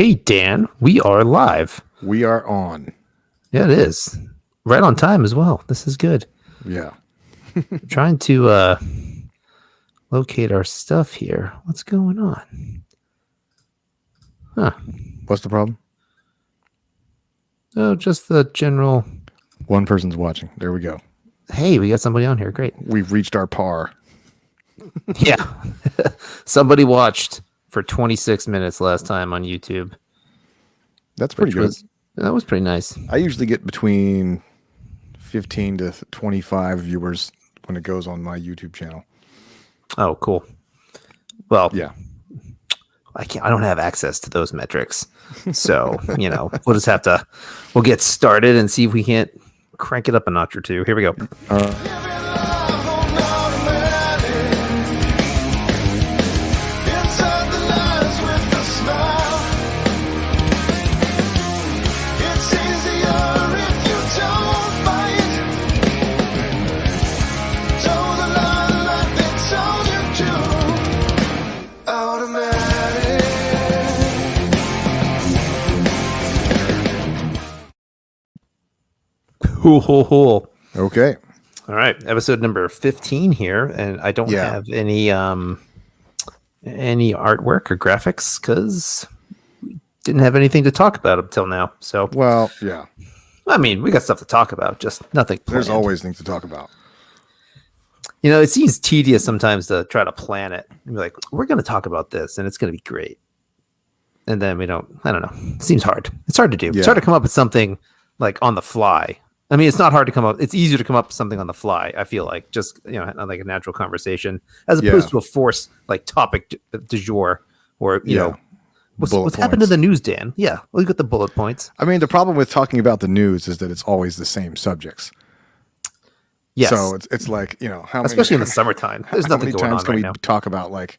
Hey, Dan, we are live. We are on. Yeah, it is. Right on time as well. This is good. Yeah. Trying to locate our stuff here. What's going on? Huh. What's the problem? Oh, just the general. One person's watching. There we go. Hey, we got somebody on here. Great. We've reached our par. Yeah. Somebody watched for 26 minutes last time on YouTube. That's pretty good. That was pretty nice. I usually get between 15 to 25 viewers when it goes on my YouTube channel. Oh, cool. Well, Yeah. I don't have access to those metrics. So, we'll just have to, we'll get started and see if we can't crank it up a notch or two. Here we go. Cool. Okay. All right, episode number 15 here, and I don't have any artwork or graphics because we didn't have anything to talk about up till now. So, well, yeah. I mean, we got stuff to talk about, just nothing planned. There's always things to talk about. It seems tedious sometimes to try to plan it and be like, we're going to talk about this, and it's going to be great. And then we don't. I don't know. It seems hard. It's hard to do. Yeah. It's hard to come up with something like on the fly. I mean, it's not hard to come up. It's easier to come up with something on the fly. I feel like just like a natural conversation as opposed to a forced like topic du jour or what's happened to the news, Dan? Yeah, look at the bullet points. I mean, the problem with talking about the news is that it's always the same subjects. Yes. So it's like especially in the summertime. There's nothing going on right now. How many times can we talk about like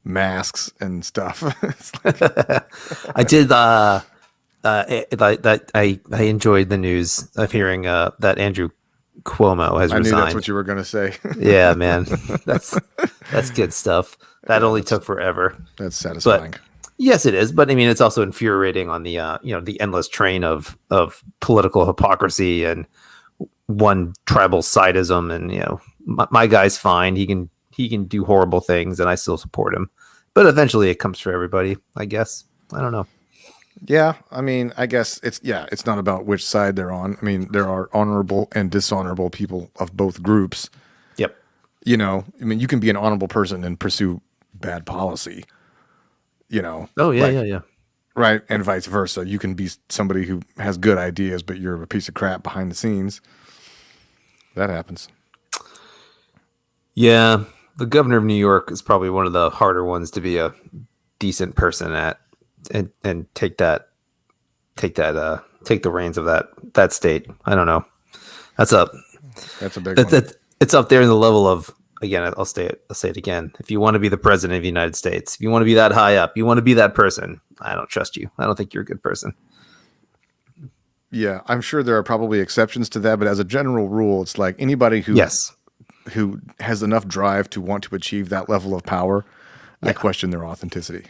masks and stuff? I did. I enjoyed the news of hearing that Andrew Cuomo has resigned. I knew that's what you were going to say. Yeah, man, that's good stuff. That only took forever. That's satisfying. But, yes, it is. But I mean, it's also infuriating on the the endless train of political hypocrisy and one tribal sidism. And my guy's fine. He can do horrible things, and I still support him. But eventually, it comes for everybody. I guess. I don't know. Yeah, I mean, I guess it's not about which side they're on. I mean, there are honorable and dishonorable people of both groups. Yep. I mean, you can be an honorable person and pursue bad policy. Oh, yeah, yeah. Right, and vice versa. You can be somebody who has good ideas, but you're a piece of crap behind the scenes. That happens. Yeah, the governor of New York is probably one of the harder ones to be a decent person at. And take the reins of that state. I don't know. That's a big one. It's up there in the level of, again, I'll say it again. If you want to be the president of the United States, if you want to be that high up, you want to be that person, I don't trust you. I don't think you're a good person. Yeah, I'm sure there are probably exceptions to that, but as a general rule, it's like anybody who has enough drive to want to achieve that level of power, I question their authenticity.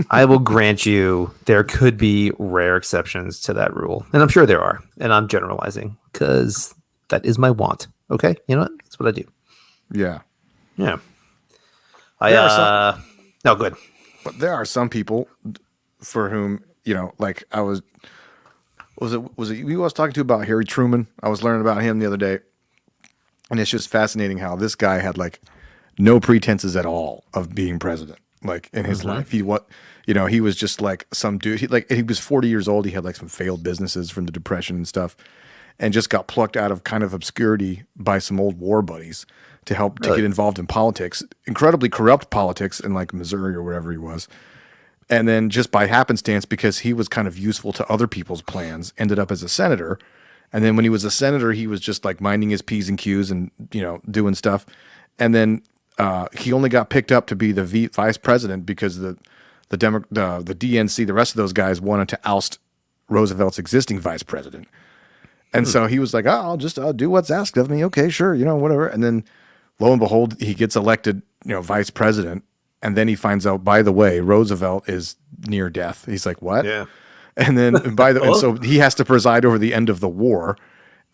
I will grant you there could be rare exceptions to that rule. And I'm sure there are. And I'm generalizing because that is my want. Okay? You know what? That's what I do. Yeah. Yeah. No, good. But there are some people for whom, like I was it you I was talking to about Harry Truman? I was learning about him the other day. And it's just fascinating how this guy had like no pretenses at all of being president, like in his life. He was just like some dude. He was 40 years old. He had like some failed businesses from the Depression and stuff, and just got plucked out of kind of obscurity by some old war buddies to help to get involved in politics, incredibly corrupt politics in like Missouri or wherever he was. And then just by happenstance, because he was kind of useful to other people's plans, ended up as a senator. And then when he was a senator, he was just like minding his P's and Q's and, doing stuff. And then he only got picked up to be the vice president because the DNC, the rest of those guys wanted to oust Roosevelt's existing vice president. And so he was like, I'll do what's asked of me. Okay, sure. Whatever. And then lo and behold, he gets elected, vice president. And then he finds out, by the way, Roosevelt is near death. He's like, what? Yeah. And then and so he has to preside over the end of the war.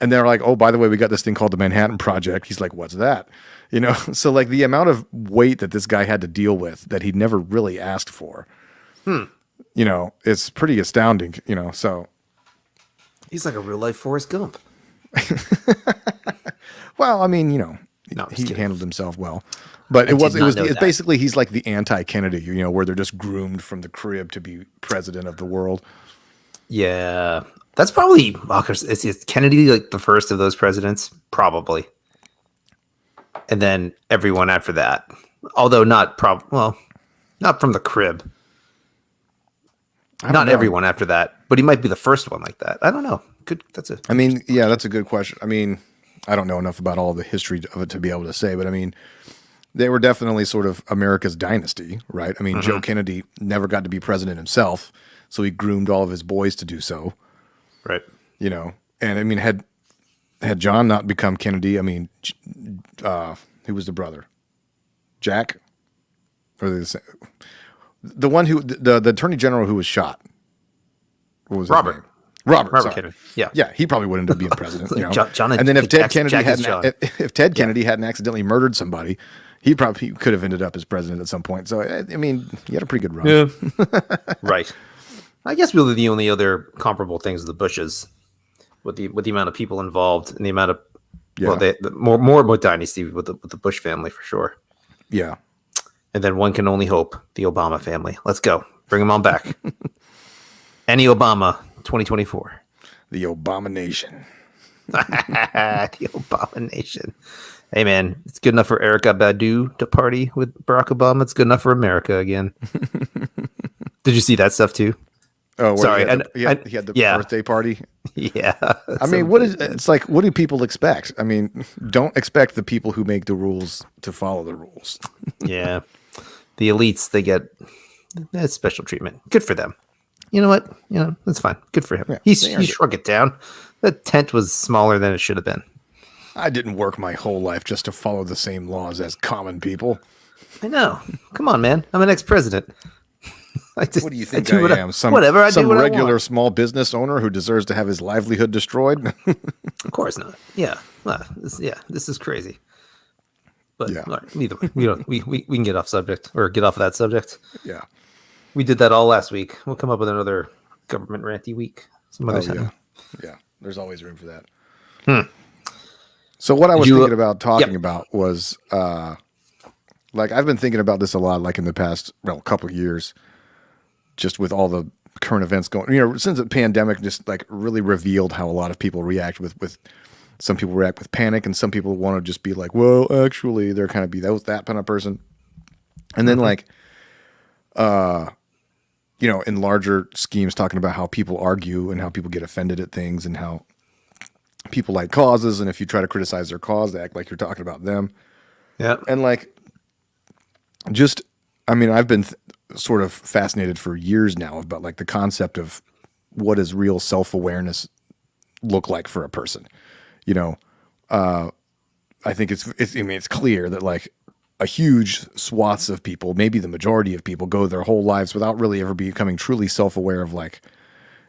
And they're like, oh, by the way, we got this thing called the Manhattan Project. He's like, what's that? You know, so like the amount of weight that this guy had to deal with that he'd never really asked for, you know, it's pretty astounding, you know, so. He's like a real life Forrest Gump. Well, I mean, you know, No, I'm just he kidding. handled himself well. But I did not know it's that. basically, he's like the anti-Kennedy, you know, where they're just groomed from the crib to be president of the world. Yeah. That's probably, is Kennedy like the first of those presidents? Probably. And then everyone after that. Although not not from the crib. I don't Not know. everyone after that, but he might be the first one like that. I don't know. Good. I mean, yeah, that's a good question. I mean, I don't know enough about all the history of it to be able to say, but I mean, they were definitely sort of America's dynasty, right? I mean, Joe Kennedy never got to be president himself, so he groomed all of his boys to do so, right. you know. And I mean, had John not become Kennedy, I mean, who was the brother? Jack, or the one who the attorney general who was shot. What was his Robert. name? Robert Sorry. Kennedy. Yeah. Yeah, he probably would end up being president. You know? John and then if Ted Kennedy Jack is hadn't, John. if Ted Kennedy hadn't accidentally murdered somebody, he probably could have ended up as president at some point. So I mean, he had a pretty good run. Yeah. Right. I guess really the only other comparable things are the Bushes, with the amount of people involved and the amount of more about dynasty with the Bush family for sure. Yeah. And then one can only hope the Obama family. Let's go. Bring them on back. Any Obama 2024. The Abomination. The Abomination. Hey, man, it's good enough for Erica Badu to party with Barack Obama. It's good enough for America again. Did you see that stuff too? Oh, Sorry, he had the birthday party. Yeah. I mean, it's like, what do people expect? I mean, don't expect the people who make the rules to follow the rules. Yeah. The elites, they get that special treatment. Good for them. You know what? You know, that's fine. Good for him. Yeah, he they earned it. shrunk it down. The tent was smaller than it should have been. I didn't work my whole life just to follow the same laws as common people. I know. Come on, man. I'm an ex-president. What do you think do I am? Some regular small business owner who deserves to have his livelihood destroyed? Of course not. Yeah. This is crazy. But Yeah. all right, either way, we can get off subject or get off of that subject. Yeah. We did that all last week. We'll come up with another government ranty week some other time. Yeah. There's always room for that. So what I was thinking about talking about was like I've been thinking about this a lot, like in the past couple of years, just with all the current events going. You know, since the pandemic just like really revealed how a lot of people react with some people react with panic, and some people want to just be like, well, actually, they're kind of that kind of person, and then like, you know, in larger schemes, talking about how people argue and how people get offended at things and how people like causes, and if you try to criticize their cause, they act like you're talking about them. Yeah. And like, just, I mean, I've been sort of fascinated for years now about like the concept of what does real self-awareness look like for a person. You know, I think it's clear that like a huge swaths of people, maybe the majority of people, go their whole lives without really ever becoming truly self-aware of like,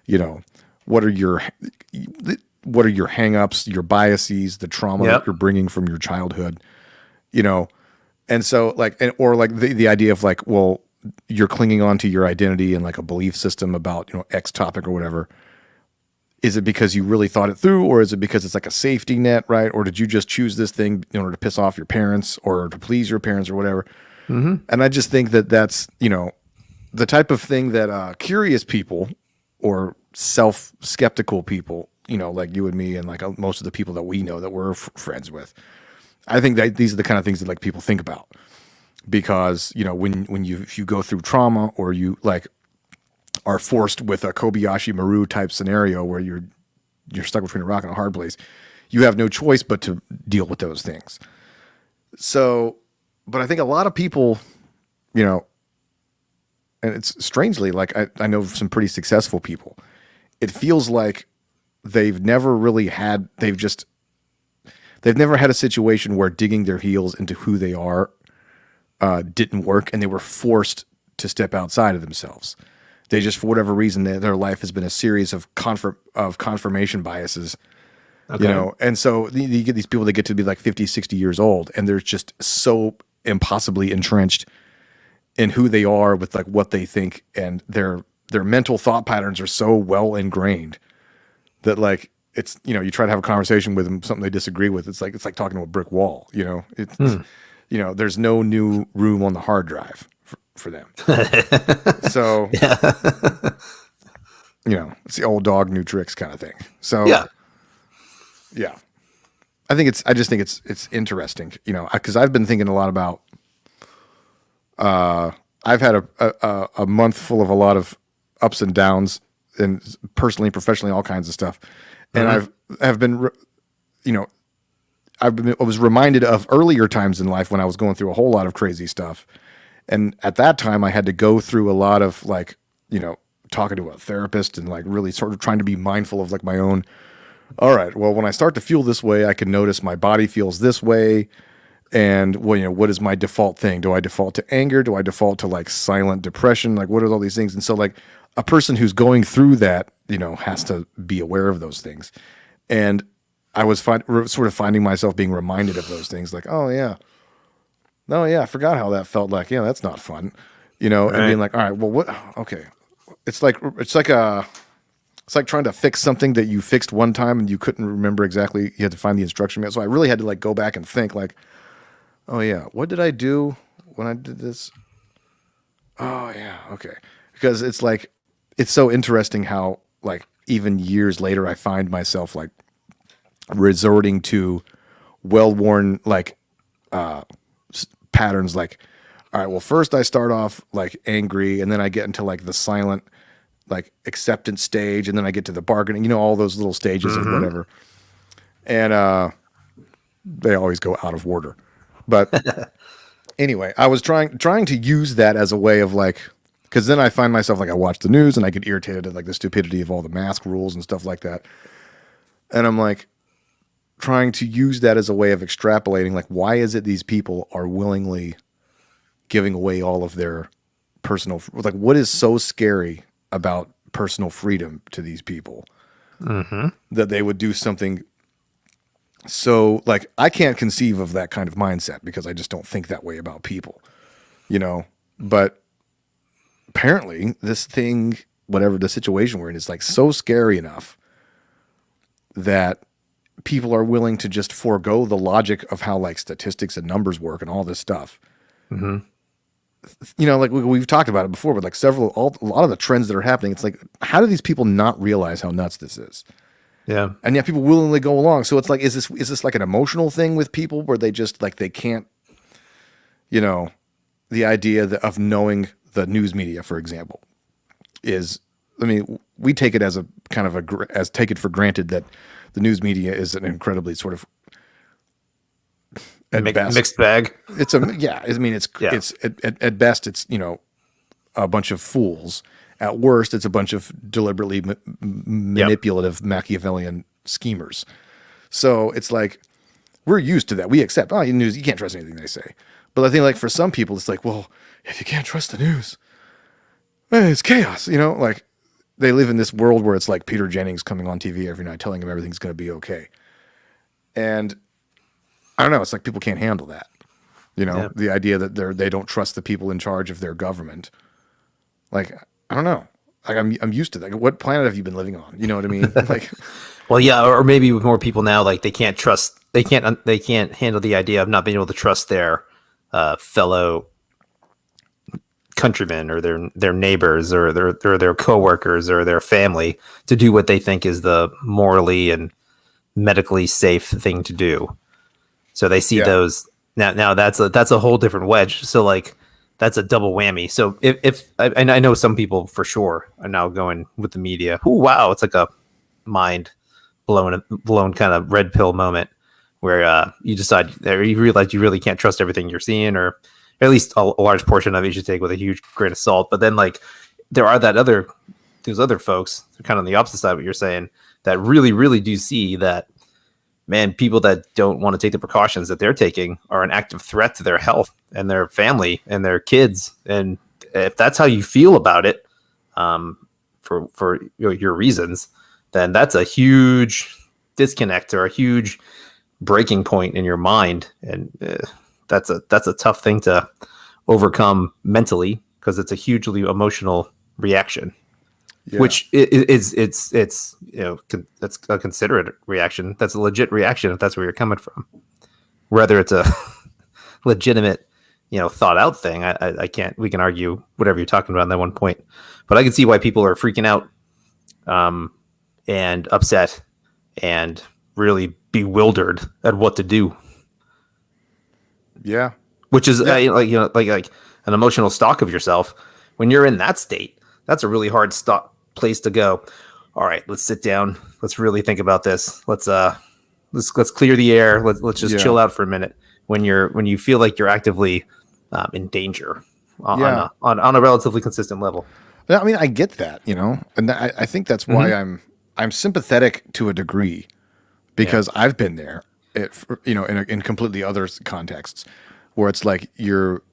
you know, what are your hang-ups, your biases, the trauma that you're bringing from your childhood, you know? And so like, or like the idea of like, well, you're clinging on to your identity and like a belief system about, you know, X topic or whatever. Is it because you really thought it through, or is it because it's like a safety net, right? Or did you just choose this thing in order to piss off your parents or to please your parents or whatever? Mm-hmm. And I just think that that's, you know, the type of thing that curious people or self-skeptical people, you know, like you and me and like most of the people that we know that we're friends with, I think that these are the kind of things that like people think about, because, you know, if you go through trauma or you like are forced with a Kobayashi Maru type scenario where you're stuck between a rock and a hard place, you have no choice but to deal with those things. So, but I think a lot of people, you know, and it's strangely like I know some pretty successful people. It feels like they've never had a situation where digging their heels into who they are didn't work, and they were forced to step outside of themselves. They just, for whatever reason, their life has been a series of confirmation biases, Okay. you know. And so you get these people that get to be like 50, 60 years old, and they're just so impossibly entrenched in who they are with like what they think, and their mental thought patterns are so well ingrained that like it's, you know, you try to have a conversation with them, something they disagree with, it's like talking to a brick wall, you know. It's you know, there's no new room on the hard drive for them. So you know, it's the old dog, new tricks kind of thing. So Yeah. yeah. I just think it's interesting, you know, because I've been thinking a lot about, I've had a month full of a lot of ups and downs, and personally, professionally, all kinds of stuff. And I've been, you know, I was reminded of earlier times in life when I was going through a whole lot of crazy stuff. And at that time I had to go through a lot of like, you know, talking to a therapist and like really sort of trying to be mindful of like my own, all right, well, when I start to feel this way, I can notice my body feels this way. And well, you know, what is my default thing? Do I default to anger? Do I default to like silent depression? Like, what are all these things? And so like a person who's going through that, you know, has to be aware of those things. And I was sort of finding myself being reminded of those things, like, oh yeah, no, yeah, I forgot how that felt like. Yeah, that's not fun, you know. Right. And being like, all right, well, what? Okay, it's like trying to fix something that you fixed one time and you couldn't remember exactly. You had to find the instruction manual. So I really had to like go back and think, like, oh yeah, what did I do when I did this? Oh yeah, okay, because it's like it's so interesting how like even years later I find myself like resorting to well-worn like patterns, like, all right, well, first I start off like angry, and then I get into like the silent like acceptance stage, and then I get to the bargaining, you know, all those little stages of whatever. And they always go out of order. But anyway, I was trying to use that as a way of like, because then I find myself like I watch the news and I get irritated at like the stupidity of all the mask rules and stuff like that. And I'm like trying to use that as a way of extrapolating, like, why is it these people are willingly giving away all of their personal, like, what is so scary about personal freedom to these people that they would do something so, like, I can't conceive of that kind of mindset because I just don't think that way about people, you know. But apparently this thing, whatever the situation we're in, is like so scary enough that people are willing to just forego the logic of how like statistics and numbers work and all this stuff. You know, like we've talked about it before, but like a lot of the trends that are happening, it's like, how do these people not realize how nuts this is? Yeah. And yet people willingly go along. So it's like, is this like an emotional thing with people where they just like, they can't, you know, the idea of knowing the news media, for example, is, I mean, we take it as a kind of take it for granted that the news media is an incredibly sort of Mixed bag. It's yeah. I mean, it's at best, it's, you know, a bunch of fools. At worst, it's a bunch of deliberately manipulative Machiavellian schemers. So it's like, we're used to that. We accept, oh, news, you can't trust anything they say. But I think like for some people, it's like, well, if you can't trust the news, it's chaos, you know, like they live in this world where it's like Peter Jennings coming on TV every night telling them everything's going to be okay. And I don't know, it's like people can't handle that. You know, the idea that they don't trust the people in charge of their government. Like, I don't know. Like I'm used to that. What planet have you been living on? You know what I mean? Like, Well, yeah, or maybe with more people now, like they can't handle the idea of not being able to trust their fellow countrymen or their neighbors or their coworkers or their family to do what they think is the morally and medically safe thing to do. So they see those now. That's a whole different wedge. So like that's a double whammy. So if and I know some people for sure are now going with the media. Oh wow, it's like a mind blown kind of red pill moment where you decide or you realize you really can't trust everything you're seeing, or at least a large portion of it you should take with a huge grain of salt. But then like there are those other folks kind of on the opposite side of what you're saying that really do see that man, people that don't want to take the precautions that they're taking are an active threat to their health and their family and their kids. And if that's how you feel about it, for your reasons, then that's a huge disconnect or a huge breaking point in your mind. And that's a tough thing to overcome mentally, because it's a hugely emotional reaction. Yeah. Which it's that's a considerate reaction. That's a legit reaction if that's where you're coming from. Whether it's a legitimate, thought out thing, I can't. We can argue whatever you're talking about in that one point, but I can see why people are freaking out, and upset, and really bewildered at what to do. Yeah, which is like an emotional stalk of yourself. When you're in that state, that's a really hard place to go. All right, let's sit down. Let's really think about this. Let's clear the air. Let's just chill out for a minute. When you feel like you're actively in danger on a relatively consistent level. I mean, I get that, and I think that's why I'm sympathetic to a degree, because I've been there, in completely other contexts where it's like you're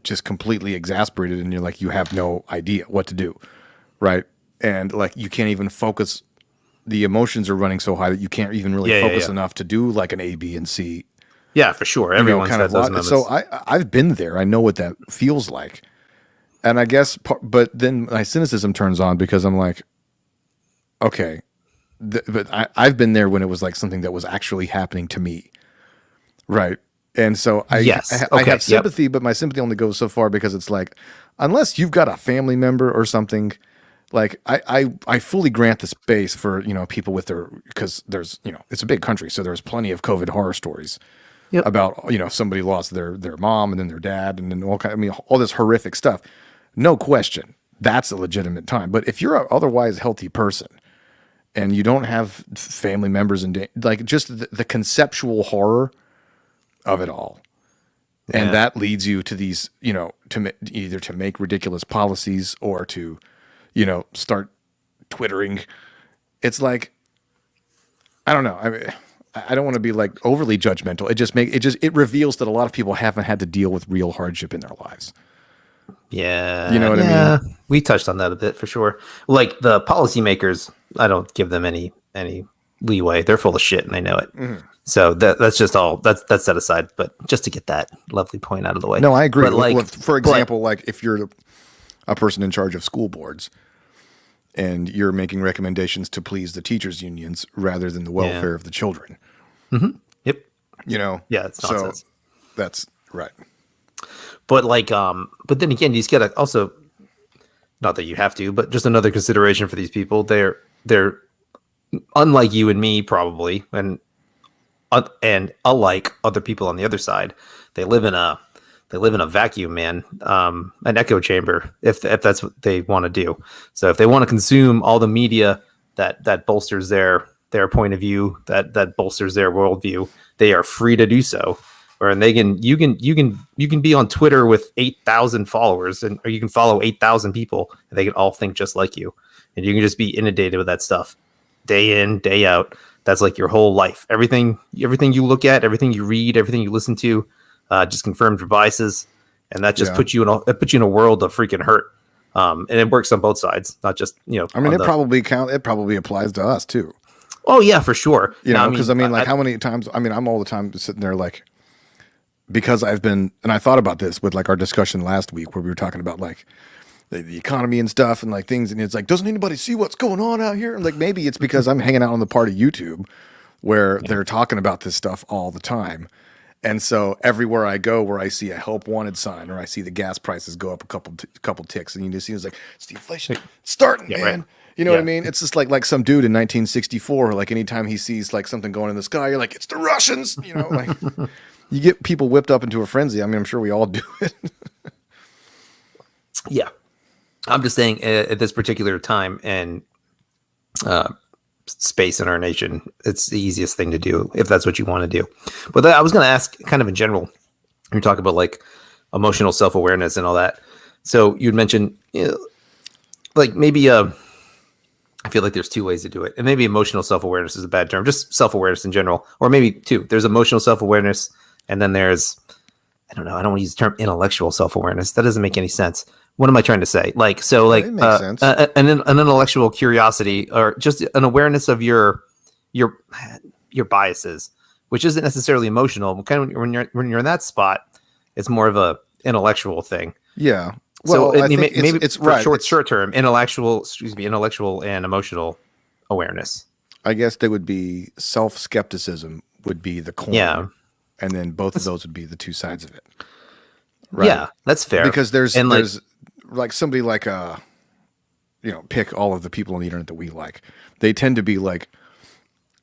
just completely exasperated and you're like, you have no idea what to do. Right. And like, you can't even focus. The emotions are running so high that you can't even really focus enough to do like an A, B, and C. Yeah, for sure. Everyone's kind of lot. So I've been there. I know what that feels like. And I guess, but then my cynicism turns on because I'm like, okay, but I've been there when it was like something that was actually happening to me. Right. And so I have sympathy, but my sympathy only goes so far, because it's like, unless you've got a family member or something, like I fully grant the space for, people with because there's, it's a big country. So there's plenty of COVID horror stories about, somebody lost their mom and then their dad and then all this horrific stuff. No question. That's a legitimate time. But if you're an otherwise healthy person and you don't have family members and like just the conceptual horror of it all. And that leads you to these, either to make ridiculous policies or to, start twittering. It's like, I don't know. I mean, I don't want to be like overly judgmental. It reveals that a lot of people haven't had to deal with real hardship in their lives. Yeah. You know what I mean? We touched on that a bit for sure. Like the policymakers, I don't give them any leeway. They're full of shit and they know it. Mm-hmm. So that's just all that's set aside. But just to get that lovely point out of the way. No, I agree. For example, like if you're a person in charge of school boards and you're making recommendations to please the teachers' unions rather than the welfare of the children. Mm-hmm. Yep. It's nonsense. So that's right. But but then again, you just gotta also, not that you have to, but just another consideration for these people. They're unlike you and me probably, and unlike other people on the other side, they live in a vacuum, man, an echo chamber, if that's what they want to do. So if they want to consume all the media that bolsters their point of view, that bolsters their worldview, they are free to do so. Or you can be on Twitter with 8,000 followers, or you can follow 8,000 people, and they can all think just like you, and you can just be inundated with that stuff, day in, day out. That's like your whole life. Everything you look at, everything you read, everything you listen to, just confirmed your biases, and that just puts you in a world of freaking hurt. And it works on both sides, not just I mean, it probably applies to us too. Oh yeah, for sure. Because how many times? I mean, I'm all the time sitting there like, because I've been, and I thought about this with like our discussion last week where we were talking about like the economy and stuff and like things, and it's like, doesn't anybody see what's going on out here? And like, maybe it's because I'm hanging out on the part of YouTube where they're talking about this stuff all the time. And so everywhere I go where I see a help wanted sign or I see the gas prices go up a couple ticks, and you just see it's like, it's the inflation starting, man. Right. You know what I mean? It's just like some dude in 1964, like anytime he sees like something going in the sky, you're like, it's the Russians, like you get people whipped up into a frenzy. I mean, I'm sure we all do it. Yeah. I'm just saying at this particular time and space in our nation, it's the easiest thing to do if that's what you want to do. But I was going to ask kind of in general, you're talking about like emotional self-awareness and all that. So you'd mentioned like maybe I feel like there's two ways to do it. And maybe emotional self-awareness is a bad term, just self-awareness in general. Or maybe two. There's emotional self-awareness, and then there's, I don't know, I don't want to use the term intellectual self-awareness. That doesn't make any sense. What am I trying to say? Like, so like It makes sense. an intellectual curiosity, or just an awareness of your biases, which isn't necessarily emotional. Kind of when you're in that spot, it's more of a intellectual thing. Yeah. So Well, I think maybe it's for right. short term, intellectual and emotional awareness. I guess there would be self-skepticism would be the coin. Yeah. And then both of those would be the two sides of it. Right. Yeah, that's fair. Because there's like like somebody like pick all of the people on the internet that we like. They tend to be like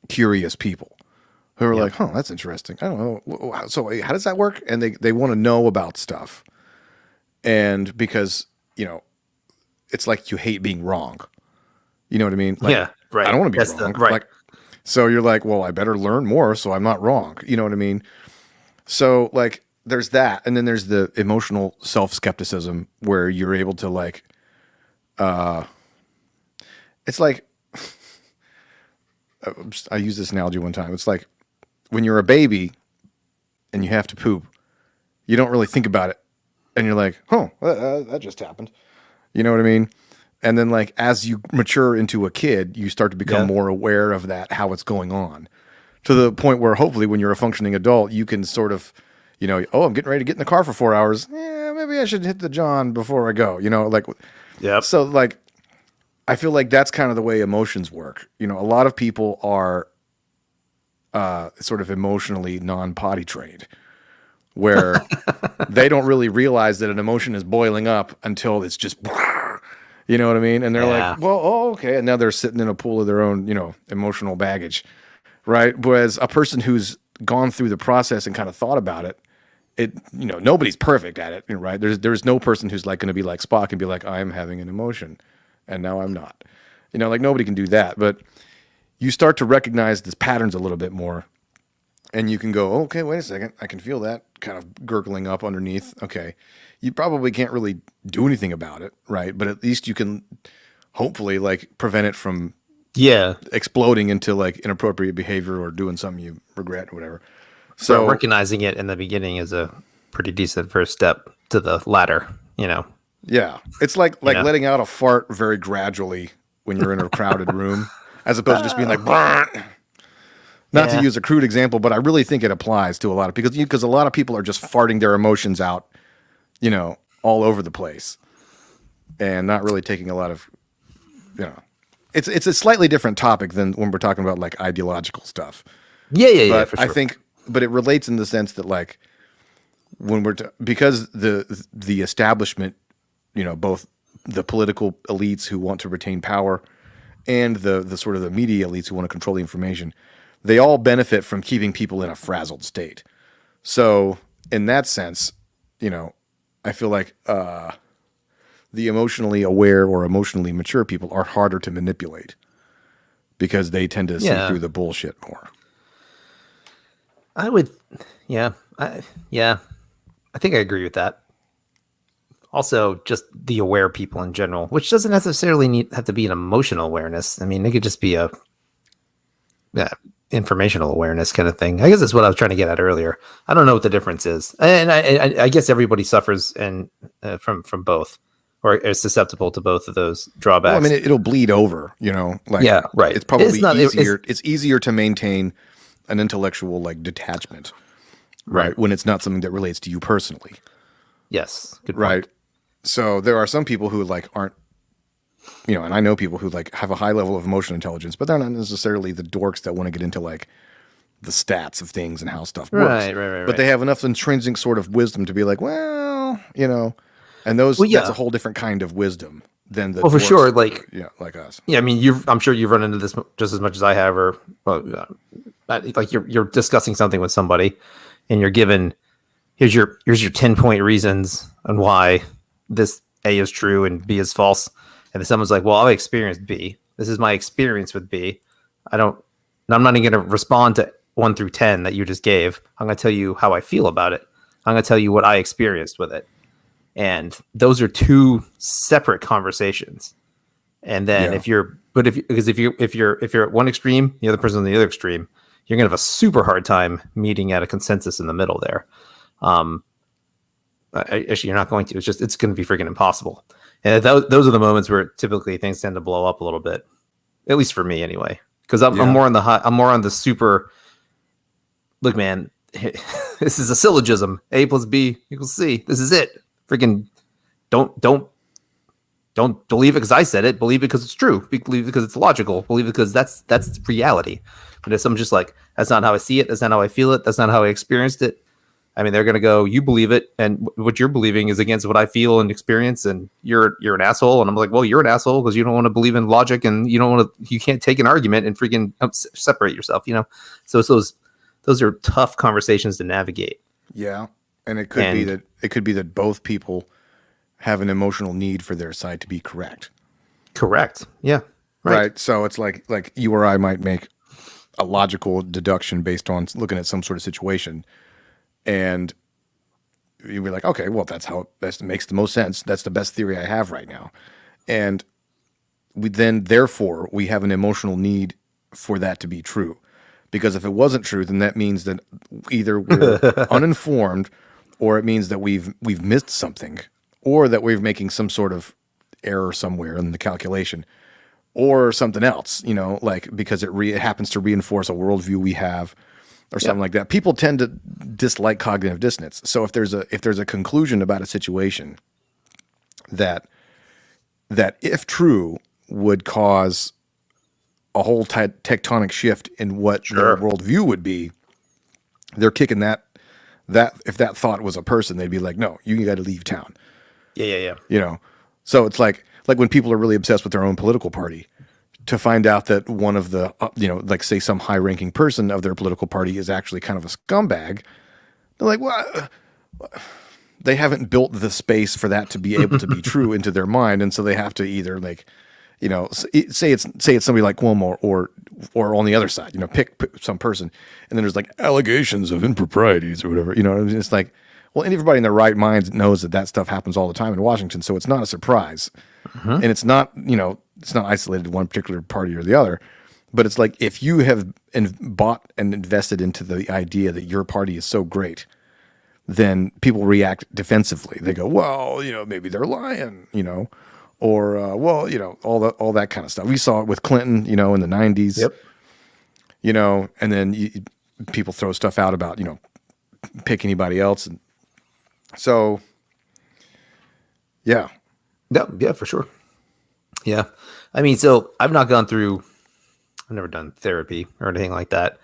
curious people who are like, "Huh, that's interesting. I don't know. So how does that work?" And they want to know about stuff. And because, it's like you hate being wrong. You know what I mean? Like, yeah, right. I don't want to be That's wrong. right. Like, so you're like, well, I better learn more so I'm not wrong. You know what I mean? So like there's that. And then there's the emotional self-skepticism where you're able to like, it's like, I used this analogy one time. It's like when you're a baby and you have to poop, you don't really think about it. And you're like, oh, that just happened. You know what I mean? And then like as you mature into a kid, you start to become more aware of that, how it's going on, to the point where hopefully when you're a functioning adult, you can sort of, I'm getting ready to get in the car for 4 hours. Yeah, maybe I should hit the John before I go, like, yeah. So like, I feel like that's kind of the way emotions work. A lot of people are sort of emotionally non-potty trained, where they don't really realize that an emotion is boiling up until it's just, you know what I mean? And they're like, well, okay. And now they're sitting in a pool of their own, emotional baggage, right? Whereas a person who's gone through the process and kind of thought about it, nobody's perfect at it, right? There's no person who's like going to be like Spock and be like, I'm having an emotion and now I'm not, like nobody can do that. But you start to recognize these patterns a little bit more. And you can go, okay, wait a second. I can feel that kind of gurgling up underneath. Okay. You probably can't really do anything about it, right? But at least you can hopefully like prevent it from exploding into like inappropriate behavior or doing something you regret or whatever. So recognizing it in the beginning is a pretty decent first step to the ladder, Yeah. It's like letting out a fart very gradually when you're in a crowded room, as opposed to just being like, not to use a crude example, but I really think it applies to a lot of people because a lot of people are just farting their emotions out, all over the place and not really taking a lot of, it's a slightly different topic than when we're talking about like ideological stuff. Yeah. For sure. I think, but it relates in the sense that like when because the establishment, both the political elites who want to retain power and the sort of the media elites who want to control the information, they all benefit from keeping people in a frazzled state. So in that sense, I feel like the emotionally aware or emotionally mature people are harder to manipulate because they tend to see through the bullshit more. I would, I think I agree with that. Also, just the aware people in general, which doesn't necessarily have to be an emotional awareness. I mean, it could just be a informational awareness kind of thing. I guess that's what I was trying to get at earlier. I don't know what the difference is, and I guess everybody suffers from both, or is susceptible to both of those drawbacks. Well, I mean, it'll bleed over. Right. It's probably easier. It's easier to maintain an intellectual like detachment, right? When it's not something that relates to you personally. Yes. Good point. Right. So there are some people who like aren't, and I know people who like have a high level of emotional intelligence, but they're not necessarily the dorks that want to get into like the stats of things and how stuff works. Right. But they have enough intrinsic sort of wisdom to be like, well, and that's a whole different kind of wisdom than the. Well, for sure, like us. Yeah, I mean, I'm sure you've run into this just as much as I have, or like you're discussing something with somebody, and you're given here's your 10-point reasons on why this A is true and B is false, and then someone's like, well, I've experienced B. This is my experience with B. I'm not even going to respond to 1 through 10 that you just gave. I'm going to tell you how I feel about it. I'm going to tell you what I experienced with it. And those are two separate conversations. And then if you're But if you're at one extreme, the other person on the other extreme, you're gonna have a super hard time meeting at a consensus in the middle there. Actually, you're not going to. It's going to be freaking impossible. And those are the moments where typically things tend to blow up a little bit, at least for me anyway. Because I'm more on the high, I'm more on the super. Look, man, this is a syllogism. A plus B equals C. This is it. Freaking don't believe it because I said it. Believe it because it's true. Believe it because it's logical. Believe it because that's reality. But if someone's just like, that's not how I see it. That's not how I feel it. That's not how I experienced it. I mean, they're going to go, you believe it, and what you're believing is against what I feel and experience, and you're an asshole. And I'm like, well, you're an asshole because you don't want to believe in logic, and you can't take an argument and freaking separate yourself, So those are tough conversations to navigate. Yeah, and it could be that both people have an emotional need for their side to be correct. Correct. Yeah. Right. So it's like you or I might make a logical deduction based on looking at some sort of situation. And you'd be like, okay, well, that makes the most sense. That's the best theory I have right now. And therefore, we have an emotional need for that to be true. Because if it wasn't true, then that means that either we're uninformed, or it means that we've missed something, or that we're making some sort of error somewhere in the calculation, or something else, because it happens to reinforce a worldview we have, or something like that. People tend to dislike cognitive dissonance. So if there's a conclusion about a situation that if true would cause a whole tectonic shift in what their worldview would be, they're kicking that if that thought was a person, they'd be like, no, you got to leave town. Yeah. So it's like when people are really obsessed with their own political party, to find out that one of the, like say some high ranking person of their political party is actually kind of a scumbag. They're like, what? They haven't built the space for that to be able to be true into their mind. And so they have to either say it's somebody like Cuomo or on the other side, pick some person. And then there's like allegations of improprieties or whatever, it's like, well, everybody in their right mind knows that stuff happens all the time in Washington. So it's not a surprise. And it's not, it's not isolated to one particular party or the other, but it's like, if you have bought and invested into the idea that your party is so great, then people react defensively. They go, well, maybe they're lying, or, well, all that kind of stuff. We saw it with Clinton, in the 90s, and then people throw stuff out about, pick anybody else. And so, yeah. Yeah, for sure. Yeah. I mean, so I've never done therapy or anything like that.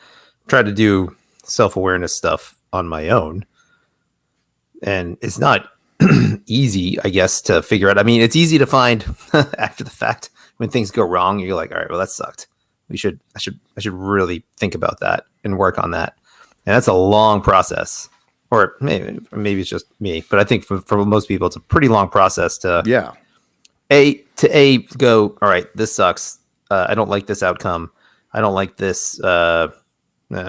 Tried to do self-awareness stuff on my own. And it's not easy, I guess, to figure out. I mean, it's easy to find after the fact when things go wrong. You're like, all right, well, that sucked. I should really think about that and work on that. And that's a long process. Or maybe it's just me, but I think for most people, it's a pretty long process to go, all right, this sucks. I don't like this outcome. I don't like this,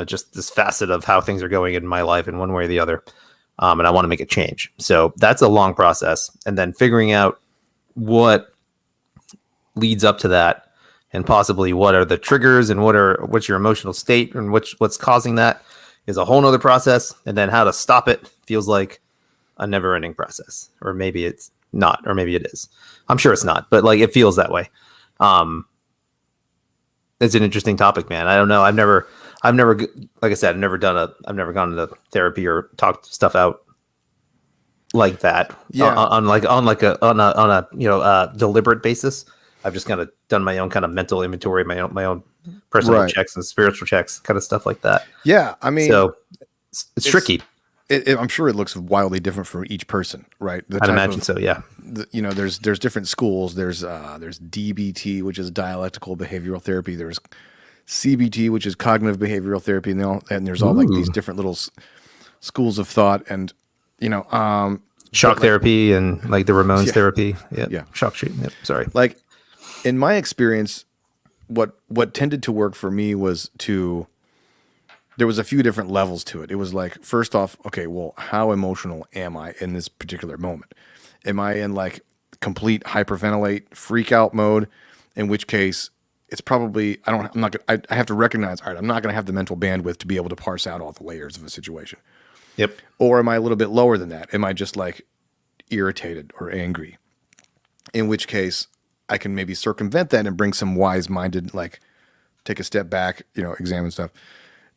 just this facet of how things are going in my life in one way or the other. And I want to make a change. So that's a long process. And then figuring out what leads up to that, and possibly what are the triggers and what's your emotional state and what's causing that, is a whole nother process. And then how to stop it feels like a never ending process, or maybe it's not, or maybe it is. I'm sure it's not, but like, it feels that way. It's an interesting topic, man. I don't know. I've never, like I said, I've never gone into therapy or talked stuff out like that. Yeah. On a deliberate basis. I've just kind of done my own kind of mental inventory, my own personal checks and spiritual checks, kind of stuff like that. Yeah. I mean, so it's tricky. I'm sure it looks wildly different for each person, right? I'd imagine so. Yeah. There's different schools. There's DBT, which is dialectical behavioral therapy. There's CBT, which is cognitive behavioral therapy, and there's all like these different little schools of thought, and shock therapy and like the Ramones therapy. Yeah. Shock treatment. Yep. Sorry. Like in my experience, what tended to work for me was there was a few different levels to it. It was like, first off, okay, well, how emotional am I in this particular moment? Am I in like complete hyperventilate freak out mode? In which case, it's probably I'm not gonna, I have to recognize, all right, I'm not going to have the mental bandwidth to be able to parse out all the layers of a situation. Yep. Or am I a little bit lower than that? Am I just like irritated or angry? In which case I can maybe circumvent that and bring some wise-minded, like take a step back, examine stuff.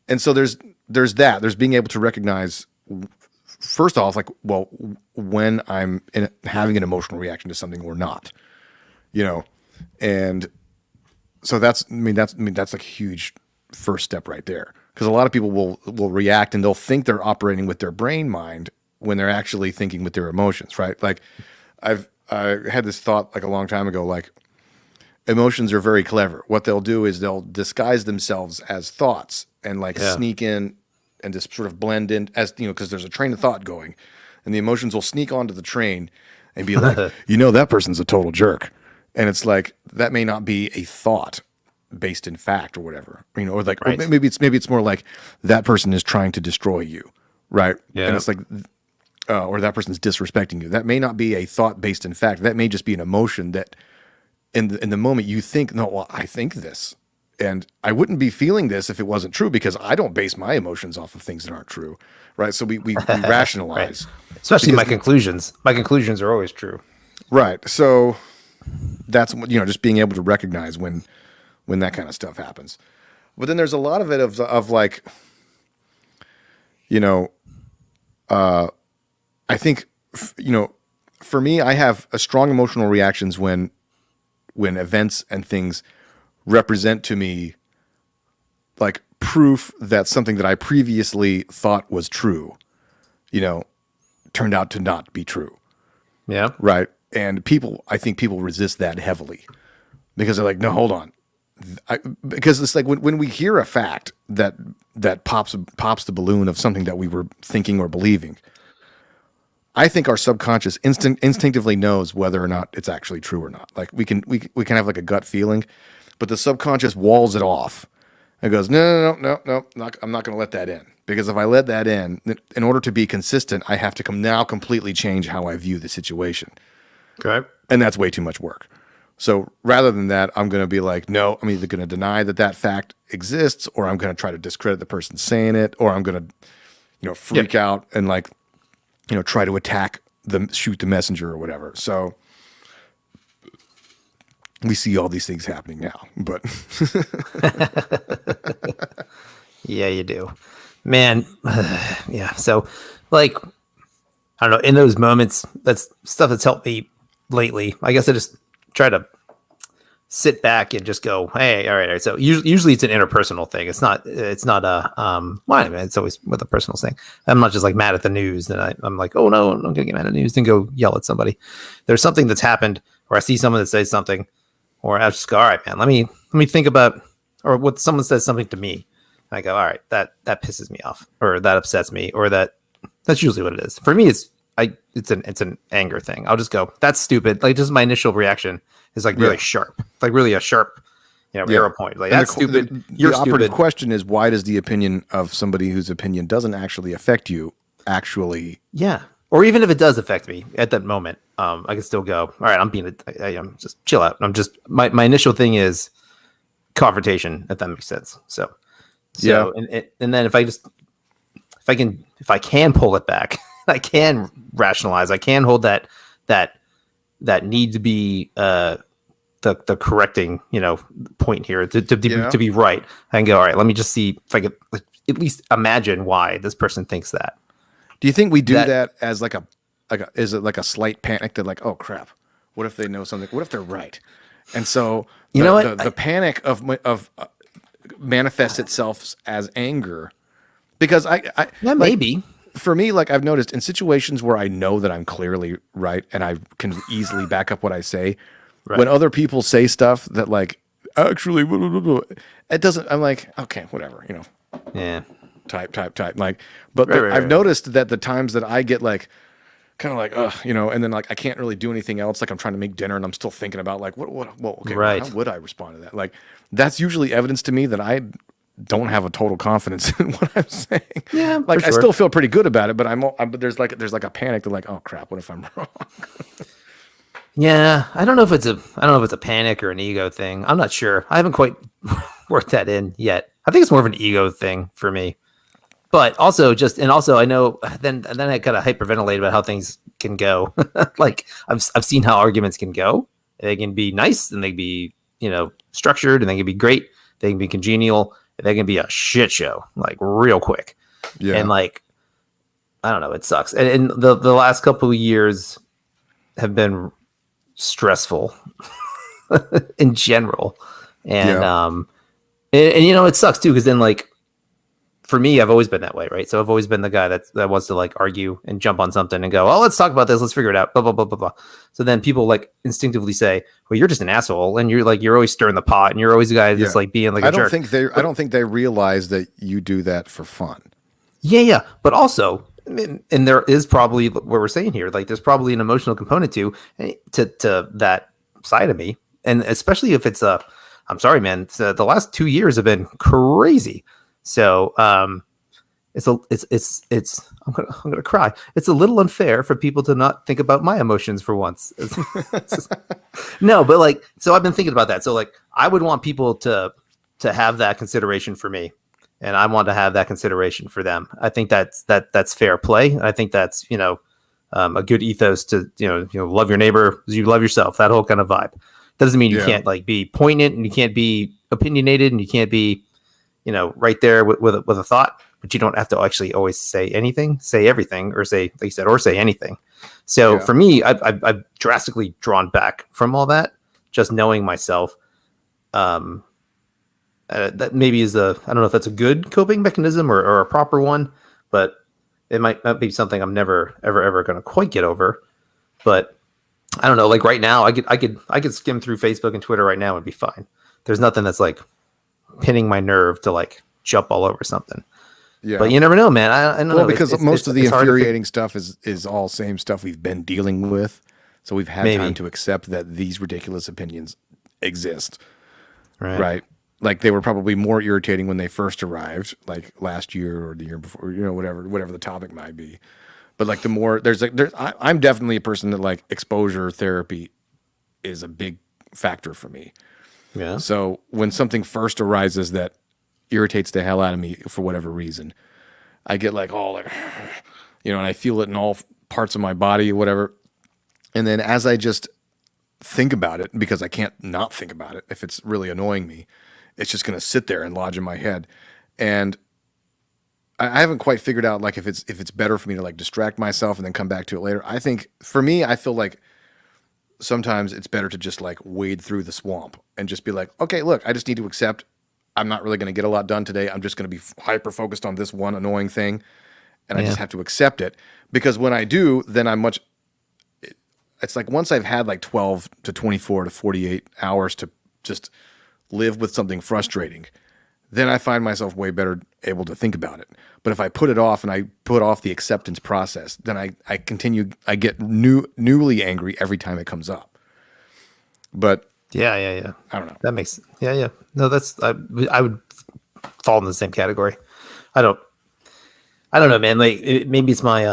And so there's that. There's being able to recognize, first off, like, well, when I'm having an emotional reaction to something or not, and so that's like a huge first step right there. Because a lot of people will react and they'll think they're operating with their brain mind when they're actually thinking with their emotions, right? Like I had this thought like a long time ago, like emotions are very clever. What they'll do is they'll disguise themselves as thoughts and like sneak in and just sort of blend in as, because there's a train of thought going and the emotions will sneak onto the train and be like, that person's a total jerk. And it's like, that may not be a thought based in fact or whatever, or like, right. Or maybe it's more like that person is trying to destroy you. Right. Yeah. And it's like, or that person's disrespecting you. That may not be a thought based in fact. That may just be an emotion that in the moment you think, no, well, I think this. And I wouldn't be feeling this if it wasn't true because I don't base my emotions off of things that aren't true. Right. So we rationalize. Right. Especially my conclusions. My conclusions are always true. Right. So that's, just being able to recognize when that kind of stuff happens. But then there's a lot of it of like, I think, for me, I have a strong emotional reactions when events and things represent to me like proof that something that I previously thought was true, turned out to not be true. Yeah. Right. And I think people resist that heavily because they're like, no, hold on. Because it's like when we hear a fact that pops the balloon of something that we were thinking or believing, I think our subconscious instinctively knows whether or not it's actually true or not. Like we can have like a gut feeling, but the subconscious walls it off and goes, no, I'm not going to let that in. Because if I let that in order to be consistent, I have to now completely change how I view the situation. Okay. And that's way too much work. So rather than that, I'm going to be like, no, I'm either going to deny that fact exists, or I'm going to try to discredit the person saying it, or I'm going to, freak out and like, try to shoot the messenger or whatever. So we see all these things happening now, but yeah, you do, man. Yeah. So like, I don't know, in those moments, that's stuff that's helped me lately. I guess I just try to sit back and just go, hey, all right. So usually it's an interpersonal thing. It's not it's always with a personal thing. I'm not just like mad at the news and I'm like, oh no, I'm gonna get mad at the news and go yell at somebody. There's something that's happened or I see someone that says something or I just go, all right, man, let me think about, or what someone says something to me. And I go, all right, that pisses me off or that upsets me or that's usually what it is. For me, it's an anger thing. I'll just go, that's stupid. Like just my initial reaction is like really sharp, like really a sharp, arrow point. Like that's stupid. You're the stupid. Operative question is, why does the opinion of somebody whose opinion doesn't actually affect you actually? Yeah. Or even if it does affect me at that moment, I can still go, all right, I'm just chill out. I'm just, my initial thing is confrontation, if that makes sense. So yeah. And then if I can pull it back, I can rationalize. I can hold that need to be the correcting point here to be right. I can go, all right, let me just see if I could at least imagine why this person thinks that. Do you think we do that as is it like a slight panic that like, oh crap, what if they know something? What if they're right? And so the panic of manifests itself as anger because maybe. For me, like I've noticed in situations where I know that I'm clearly right and I can easily back up what I say, right. When other people say stuff that like, actually, blah, blah, blah, blah, it doesn't, I'm like, okay, whatever, Yeah. Type. Like, but I've noticed that the times that I get like, kind of like, and then like, I can't really do anything else. Like I'm trying to make dinner and I'm still thinking about like, how would I respond to that? Like, that's usually evidence to me that I don't have a total confidence in what I'm saying. Yeah, like I still feel pretty good about it, but but there's like a panic to like, oh crap, what if I'm wrong? Yeah, I don't know if it's a panic or an ego thing. I'm not sure. I haven't quite worked that in yet. I think it's more of an ego thing for me. But also I know then I kind of hyperventilate about how things can go. Like I've seen how arguments can go. They can be nice and they can be, structured, and they can be great. They can be congenial. And they can be a shit show, like real quick. Yeah. And like, I don't know, it sucks. And the last couple of years have been stressful in general. And it sucks too, because then like, for me, I've always been that way, right? So I've always been the guy that wants to like argue and jump on something and go, "Oh, let's talk about this. Let's figure it out." Blah blah blah blah blah. So then people like instinctively say, "Well, you're just an asshole," and you're always stirring the pot, and you're always the guy that's like being like a jerk. I don't think they realize that you do that for fun. Yeah. But also, and there is probably what we're saying here. Like, there's probably an emotional component to that side of me, and especially if it's I'm sorry, man. The last 2 years have been crazy. So it's I'm gonna cry. It's a little unfair for people to not think about my emotions for once. No, but like, so I've been thinking about that. So like, I would want people to have that consideration for me, and I want to have that consideration for them. I think that's fair play. I think that's a good ethos to love your neighbor as you love yourself. That whole kind of vibe. Doesn't mean you can't like be poignant, and you can't be opinionated, and you can't be right there with a thought, but you don't have to actually always say anything, say everything, or say, like you said, or say anything. So for me, I've drastically drawn back from all that, just knowing myself. That maybe is I don't know if that's a good coping mechanism or a proper one, but it might not be something I'm never, ever going to quite get over. But I don't know, like right now, I could skim through Facebook and Twitter right now and be fine. There's nothing that's like pinning my nerve to like jump all over something. Yeah. But you never know, man. I don't know. Because most of the infuriating stuff is all same stuff we've been dealing with. So we've had time to accept that these ridiculous opinions exist. Right. Like they were probably more irritating when they first arrived, like last year or the year before, whatever the topic might be. But like the more I'm definitely a person that like exposure therapy is a big factor for me. Yeah. So when something first arises that irritates the hell out of me for whatever reason, I get like all like, and I feel it in all parts of my body or whatever. And then as I just think about it, because I can't not think about it, if it's really annoying me, it's just going to sit there and lodge in my head. And I haven't quite figured out like if it's better for me to like distract myself and then come back to it later. I think for me, I feel like sometimes it's better to just like wade through the swamp and just be like, okay, look, I just need to accept I'm not really going to get a lot done today. I'm just going to be hyper focused on this one annoying thing. And I just have to accept it, because when I do, then it's like once I've had like 12 to 24 to 48 hours to just live with something frustrating, then I find myself way better able to think about it. But if I put it off and I put off the acceptance process, then I get newly angry every time it comes up. But yeah. I don't know. That makes No, that's I would fall in the same category. I don't know, man. Like maybe it's my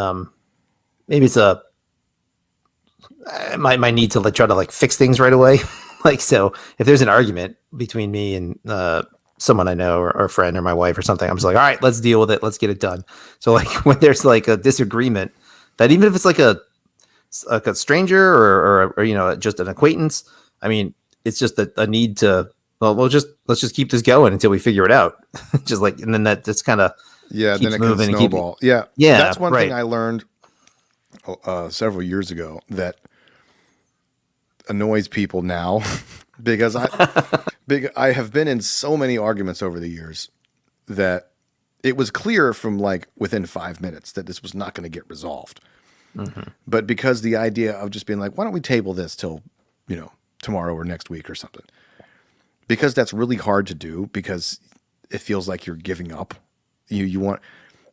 my need to like try to like fix things right away. Like, so if there's an argument between me and someone I know or a friend or my wife or something, I'm just like, all right, let's deal with it. Let's get it done. So like when there's like a disagreement, that even if it's like a stranger or just an acquaintance, I mean, it's just a need to, let's just keep this going until we figure it out. Just like, and then that's kind of, then it can snowball. Yeah. That's one thing I learned several years ago that annoys people now because I have been in so many arguments over the years that it was clear from like within 5 minutes that this was not going to get resolved. Mm-hmm. But because the idea of just being like, why don't we table this till, tomorrow or next week or something? Because that's really hard to do, because it feels like you're giving up. You want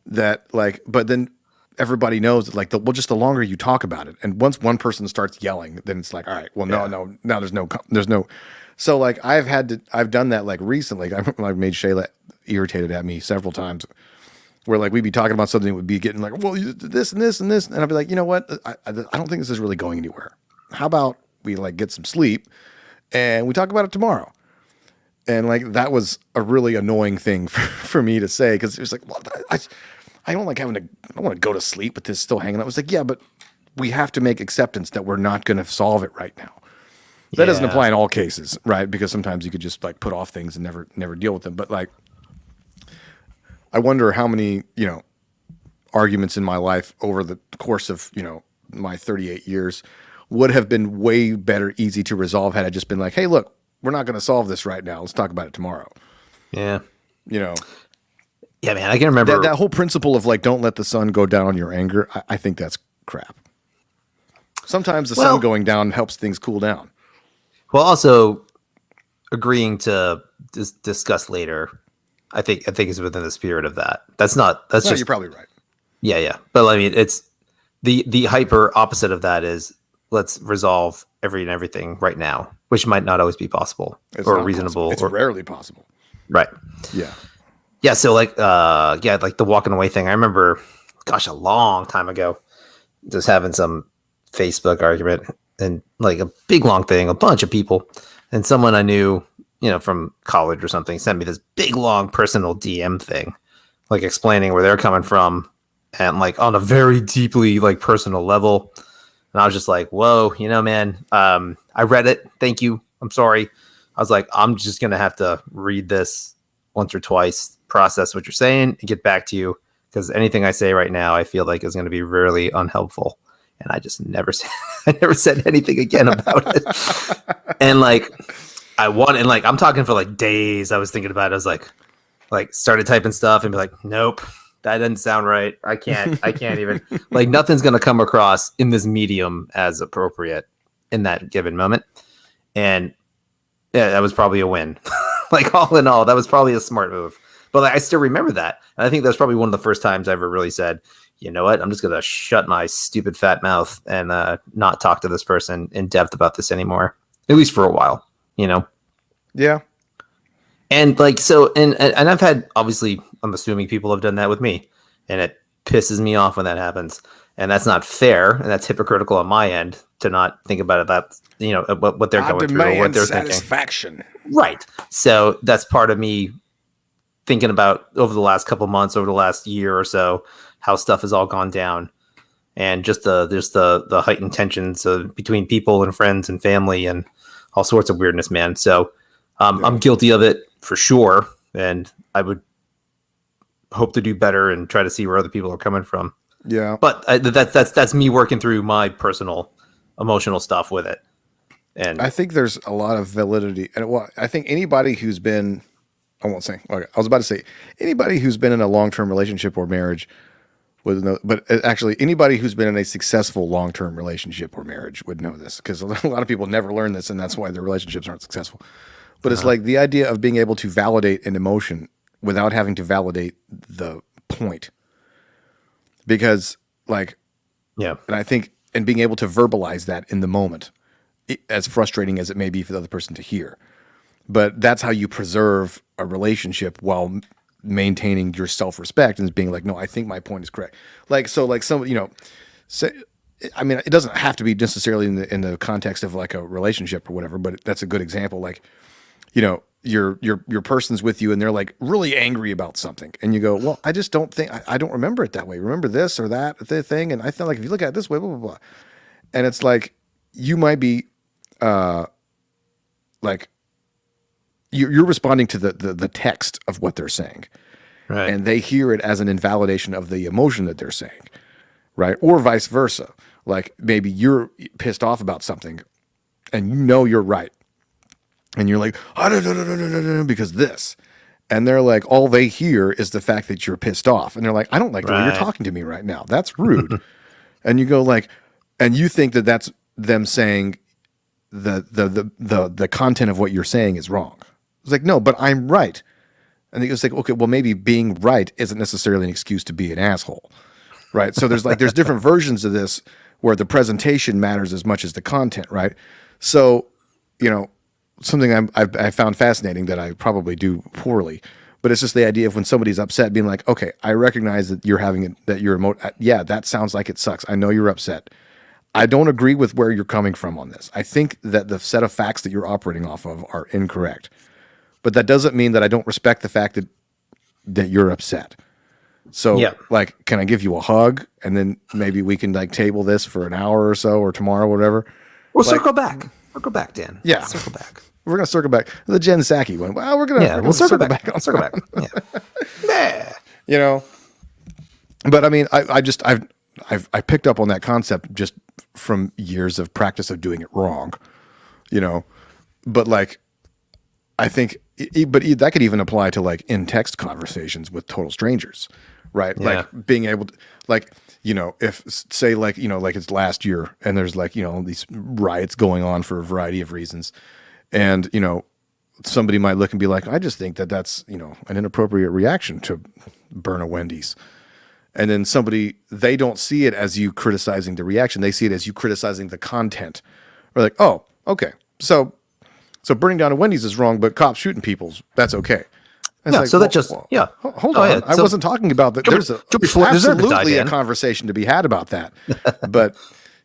that, like, but then everybody knows that, like, just the longer you talk about it, and once one person starts yelling, then it's like, all right, well, no, now there's no. So like I've done that like recently. I've made Shayla irritated at me several times, where like we'd be talking about something, would be getting like, well, this and this and this, and I'd be like, you know what, I don't think this is really going anywhere. How about we like get some sleep and we talk about it tomorrow. And like, that was a really annoying thing for me to say. Cause it was like, well, I don't like I don't want to go to sleep with this still hanging out. I was like, yeah, but we have to make acceptance that we're not going to solve it right now. That doesn't apply in all cases, right? Because sometimes you could just like put off things and never deal with them. But like, I wonder how many, arguments in my life over the course of, my 38 years would have been way better, easy to resolve had I just been like, hey, look, we're not going to solve this right now. Let's talk about it tomorrow. Yeah. Yeah, man, I can remember that whole principle of like, don't let the sun go down on your anger. I think that's crap. Sometimes the sun going down helps things cool down. Well, also agreeing to discuss later, I think is within the spirit of that. That's just, you're probably right. Yeah. But I mean, it's the hyper opposite of that is let's resolve everything right now, which might not always be possible or reasonable. Possible. It's rarely possible. Right. Yeah. Yeah. So like the walking away thing. I remember, gosh, a long time ago, just having some Facebook argument and like a big long thing, a bunch of people, and someone I knew, from college or something, sent me this big long personal DM thing, like explaining where they're coming from, and like on a very deeply like personal level. And I was just like, whoa, man, I read it. Thank you. I'm sorry. I was like, I'm just going to have to read this once or twice, process what you're saying, and get back to you. Because anything I say right now, I feel like is going to be really unhelpful. And I just never said anything again about it. And like, I'm talking for like days. I was thinking about it. I was like started typing stuff and be like, nope, that doesn't sound right. I can't even like nothing's going to come across in this medium as appropriate in that given moment. And yeah, that was probably a win. Like all in all, that was probably a smart move. But like, I still remember that. And I think that's probably one of the first times I ever really said, you know what, I'm just going to shut my stupid fat mouth and not talk to this person in depth about this anymore, at least for a while, Yeah. And like, so, and I've had, obviously, I'm assuming people have done that with me, and it pisses me off when that happens. And that's not fair. And that's hypocritical on my end to not think about it. That, what they're going through or what they're satisfaction. Thinking. Right. So that's part of me thinking about over the last couple months, over the last year or so, how stuff has all gone down, and just the heightened tensions between people and friends and family and all sorts of weirdness, man. So I'm guilty of it for sure, and I would hope to do better and try to see where other people are coming from. Yeah, but that's me working through my personal emotional stuff with it. And I think there's a lot of validity, and I think anybody who's been, I won't say. Okay, I was about to say anybody who's been in a long-term relationship or marriage. But actually, anybody who's been in a successful long-term relationship or marriage would know this, because a lot of people never learn this, and that's why their relationships aren't successful. But it's like the idea of being able to validate an emotion without having to validate the point. Because, like, yeah, and I think, and being able to verbalize that in the moment, as frustrating as it may be for the other person to hear. But that's how you preserve a relationship while maintaining your self-respect and being like, no, I think my point is correct. Like, so like some, say, I mean, it doesn't have to be necessarily in the context of like a relationship or whatever, but that's a good example. Like, your person's with you and they're like really angry about something. And you go, well, I just don't think, I don't remember it that way. Remember this or that thing. And I feel like if you look at it this way, blah, blah, blah. And it's like, you might be, like, you're responding to the text of what they're saying, right? And they hear it as an invalidation of the emotion that they're saying, right? Or vice versa. Like maybe you're pissed off about something, and you're right, and you're like, because this, and they're like, all they hear is the fact that you're pissed off, and they're like, I don't like the way you're talking to me right now. That's rude. And you go like, and you think that that's them saying the content of what you're saying is wrong. It's like, no, but I'm right. And it's like, okay, well, maybe being right isn't necessarily an excuse to be an asshole, right? So there's different versions of this where the presentation matters as much as the content, right? So, something I found fascinating that I probably do poorly, but it's just the idea of when somebody's upset, being like, okay, I recognize that you're having it, that you're yeah, that sounds like it sucks. I know you're upset. I don't agree with where you're coming from on this. I think that the set of facts that you're operating off of are incorrect. But that doesn't mean that I don't respect the fact that you're upset. So, Yeah. like, can I give you a hug and then maybe we can like table this for an hour or so or tomorrow, whatever? We'll circle back. Circle back, Dan. Yeah. Circle back. We're gonna circle back. The Jen Psaki one. Well, we're gonna We'll circle back. on Circle back. Yeah. you know. But I mean, I picked up on that concept just from years of practice of doing it wrong, you know. But like, I think, that could even apply to like in text conversations with total strangers, right? Yeah. Like being able to, like, you know, if say like, you know, like it's last year and there's like, you know, these riots going on for a variety of reasons, and you know, somebody might look and be like, I just think that that's, you know, an inappropriate reaction to burn a Wendy's. And then they don't see it as you criticizing the reaction. They see it as you criticizing the content. Or like, oh, okay. So burning down a Wendy's is wrong, but cops shooting people, that's okay. And it's Yeah, like, hold on. yeah, I wasn't talking about that. There's absolutely a conversation to be had about that. But,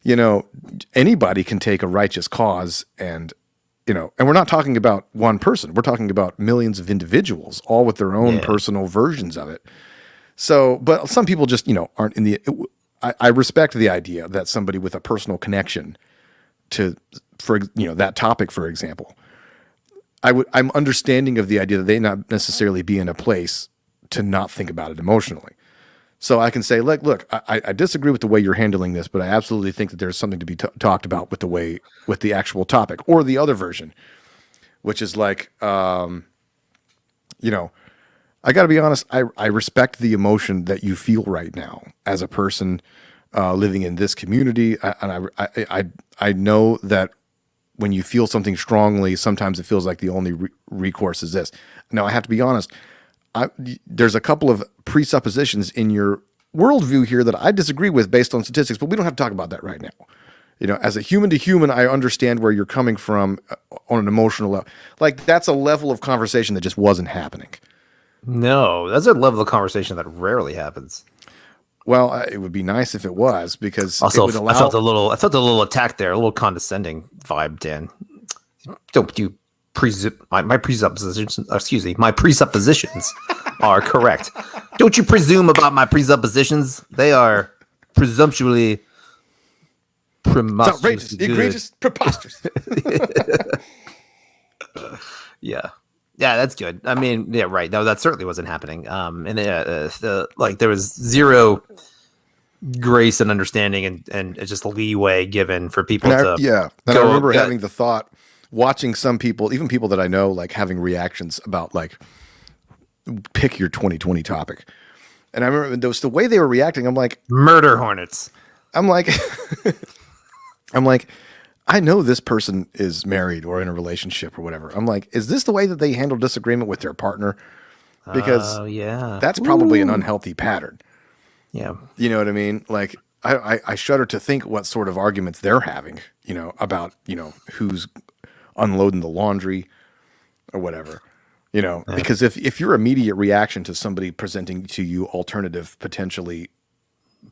you know, anybody can take a righteous cause and, you know, and we're not talking about one person. We're talking about millions of individuals, all with their own personal versions of it. So, but some people just, you know, aren't in the, I respect the idea that somebody with a personal connection to, for, you know, that topic, for example, I'm understanding of the idea that they not necessarily be in a place to not think about it emotionally. So I can say, like, look, I disagree with the way you're handling this, but I absolutely think that there's something to be talked about with the actual topic, or the other version, which is like, you know, I got to be honest. I respect the emotion that you feel right now as a person living in this community, and I know that when you feel something strongly, sometimes it feels like the only recourse is this. Now, I have to be honest. There's a couple of presuppositions in your worldview here that I disagree with based on statistics, but we don't have to talk about that right now. You know, as a human to human, I understand where you're coming from on an emotional level. Like, that's a level of conversation that just wasn't happening. No, that's a level of conversation that rarely happens. Well, it would be nice if it was, because Also, it would allow... I felt a little attack there, a little condescending vibe, Dan. Don't you my presuppositions? Excuse me, my presuppositions are correct. Don't you presume about my presuppositions? They are presumptuously outrageous, egregious, preposterous. Yeah, that's good. I mean, yeah, right. No, that certainly wasn't happening. And like there was zero grace and understanding and just leeway given for people to. Yeah, and I remember having the thought, watching some people, even people that I know, like having reactions about like, pick your 2020 topic. And I remember there was the way they were reacting. I'm like, murder hornets. I'm like, I know this person is married or in a relationship or whatever. I'm like, is this the way that they handle disagreement with their partner? Because that's probably an unhealthy pattern. Yeah. You know what I mean? Like, I shudder to think what sort of arguments they're having, you know, about, you know, who's unloading the laundry or whatever, you know, because if your immediate reaction to somebody presenting to you alternative, potentially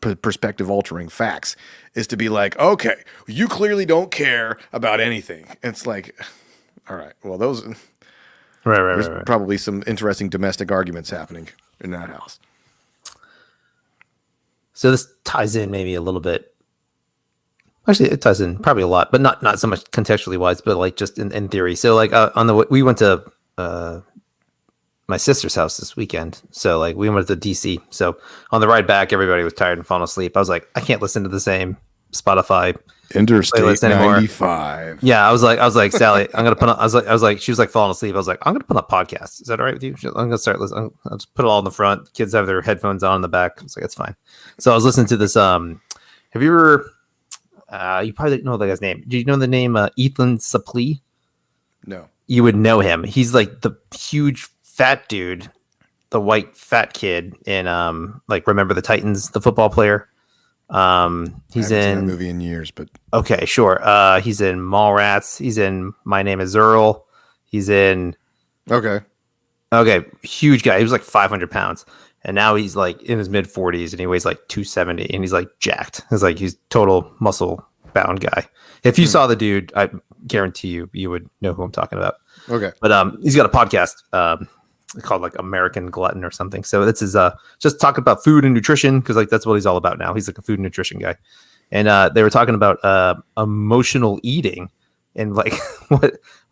perspective altering facts is to be like, okay, you clearly don't care about anything. It's like, all right, well, there's probably some interesting domestic arguments happening in that house. So this ties in maybe a little bit. Actually, it ties in probably a lot, but not so much contextually wise, but like just in theory. So like we went to my sister's house this weekend. So like we went to DC. So on the ride back, everybody was tired and falling asleep. I was like, I can't listen to the same Spotify Interstate 95. Yeah, I was like, Sally, I'm gonna put on. I was like, she was like falling asleep. I was like, I'm gonna put on podcasts. Is that all right with you? I'm gonna start listening. I'll just put it all in the front. Kids have their headphones on in the back. I was like, that's fine. So I was listening to this. Have you ever? You probably know the guy's name. Do you know the name Ethan Suplee? No. You would know him. He's like the huge fat dude, the white fat kid in like Remember the Titans, the football player. He's I haven't seen in that movie in years, but okay, sure. He's in Mallrats. He's in My Name Is Earl. He's in okay, huge guy. He was like 500 pounds, and now he's like in his mid 40s, and he weighs like 270, and he's like jacked. He's total muscle bound guy. If you saw the dude, I guarantee you would know who I'm talking about. Okay. But he's got a podcast called like American Glutton or something. So this is just talking about food and nutrition, because like that's what he's all about now. He's like a food and nutrition guy. And they were talking about emotional eating and like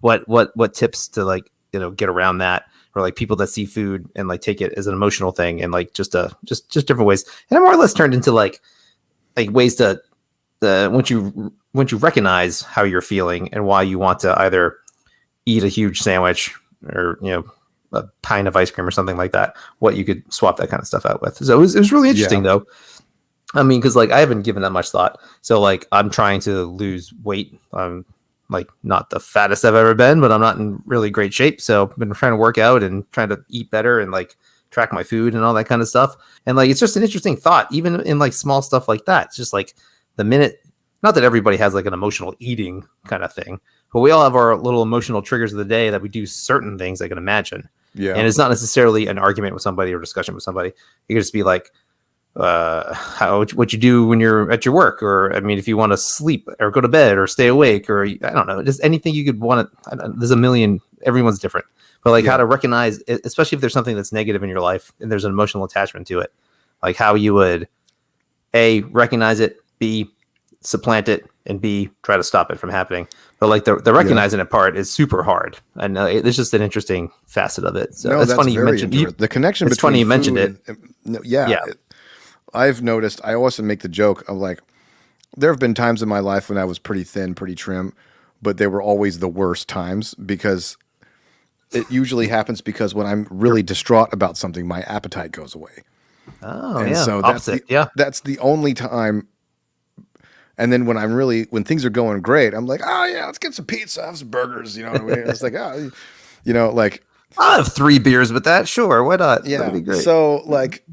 what tips to like, you know, get around that, or like people that see food and like take it as an emotional thing, and like just different ways. And it more or less turned into like ways to once you recognize how you're feeling and why you want to either eat a huge sandwich or, you know, a pint of ice cream or something like that, what you could swap that kind of stuff out with. So it was really interesting though. I mean, because like I haven't given that much thought. So like I'm trying to lose weight. I'm like not the fattest I've ever been, but I'm not in really great shape. So I've been trying to work out and trying to eat better and like track my food and all that kind of stuff. And like it's just an interesting thought, even in like small stuff like that. It's just like the minute, not that everybody has like an emotional eating kind of thing, but we all have our little emotional triggers of the day that we do certain things I can imagine. Yeah. And it's not necessarily an argument with somebody or discussion with somebody. It could just be like, what you do when you're at your work, or I mean, if you want to sleep or go to bed or stay awake, or I don't know, just anything you could want to. There's a million. Everyone's different, but like how to recognize, especially if there's something that's negative in your life and there's an emotional attachment to it, like how you would A, recognize it, B, supplant it, and B, try to stop it from happening. But like the recognizing it part is super hard, and it's just an interesting facet of it. So it's funny you mentioned the connection. It's funny you mentioned it. I've noticed. I also make the joke of like, there have been times in my life when I was pretty thin, pretty trim, but they were always the worst times, because it usually happens because when I'm really distraught about something, my appetite goes away. Oh, and yeah. so Opposite. that's the only time. And then when things are going great, I'm like, oh yeah, let's get some pizza, have some burgers. You know what I mean? It's like, oh, you know, like I'll have 3 beers with that. Sure. Why not? yeah. That'd be great. So like,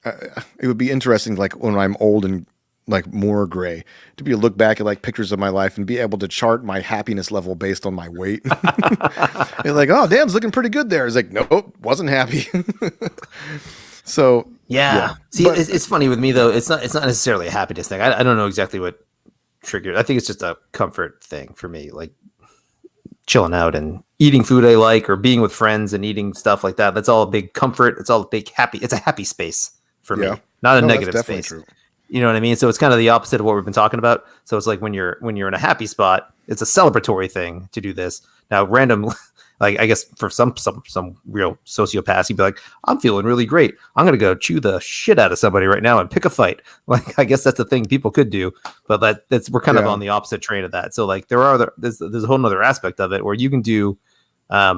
it would be interesting, like when I'm old and like more gray, to be able to look back at like pictures of my life and be able to chart my happiness level based on my weight. You're like, oh, damn, it's looking pretty good there. It's like, nope, wasn't happy. So yeah. See, but it's funny with me though. It's not necessarily a happiness thing. I don't know exactly what triggered. I think it's just a comfort thing for me, like chilling out and eating food I like, or being with friends and eating stuff like that. That's all a big comfort. It's all a big happy. It's a happy space for me, not a negative space. True. You know what I mean? So it's kind of the opposite of what we've been talking about. So it's like when you're in a happy spot, it's a celebratory thing to do this. Now, random, like I guess for some real sociopaths, you'd be like, I'm feeling really great. I'm gonna go chew the shit out of somebody right now and pick a fight. Like I guess that's the thing people could do, but we're kind of on the opposite train of that. So like there's a whole other aspect of it where you can do, I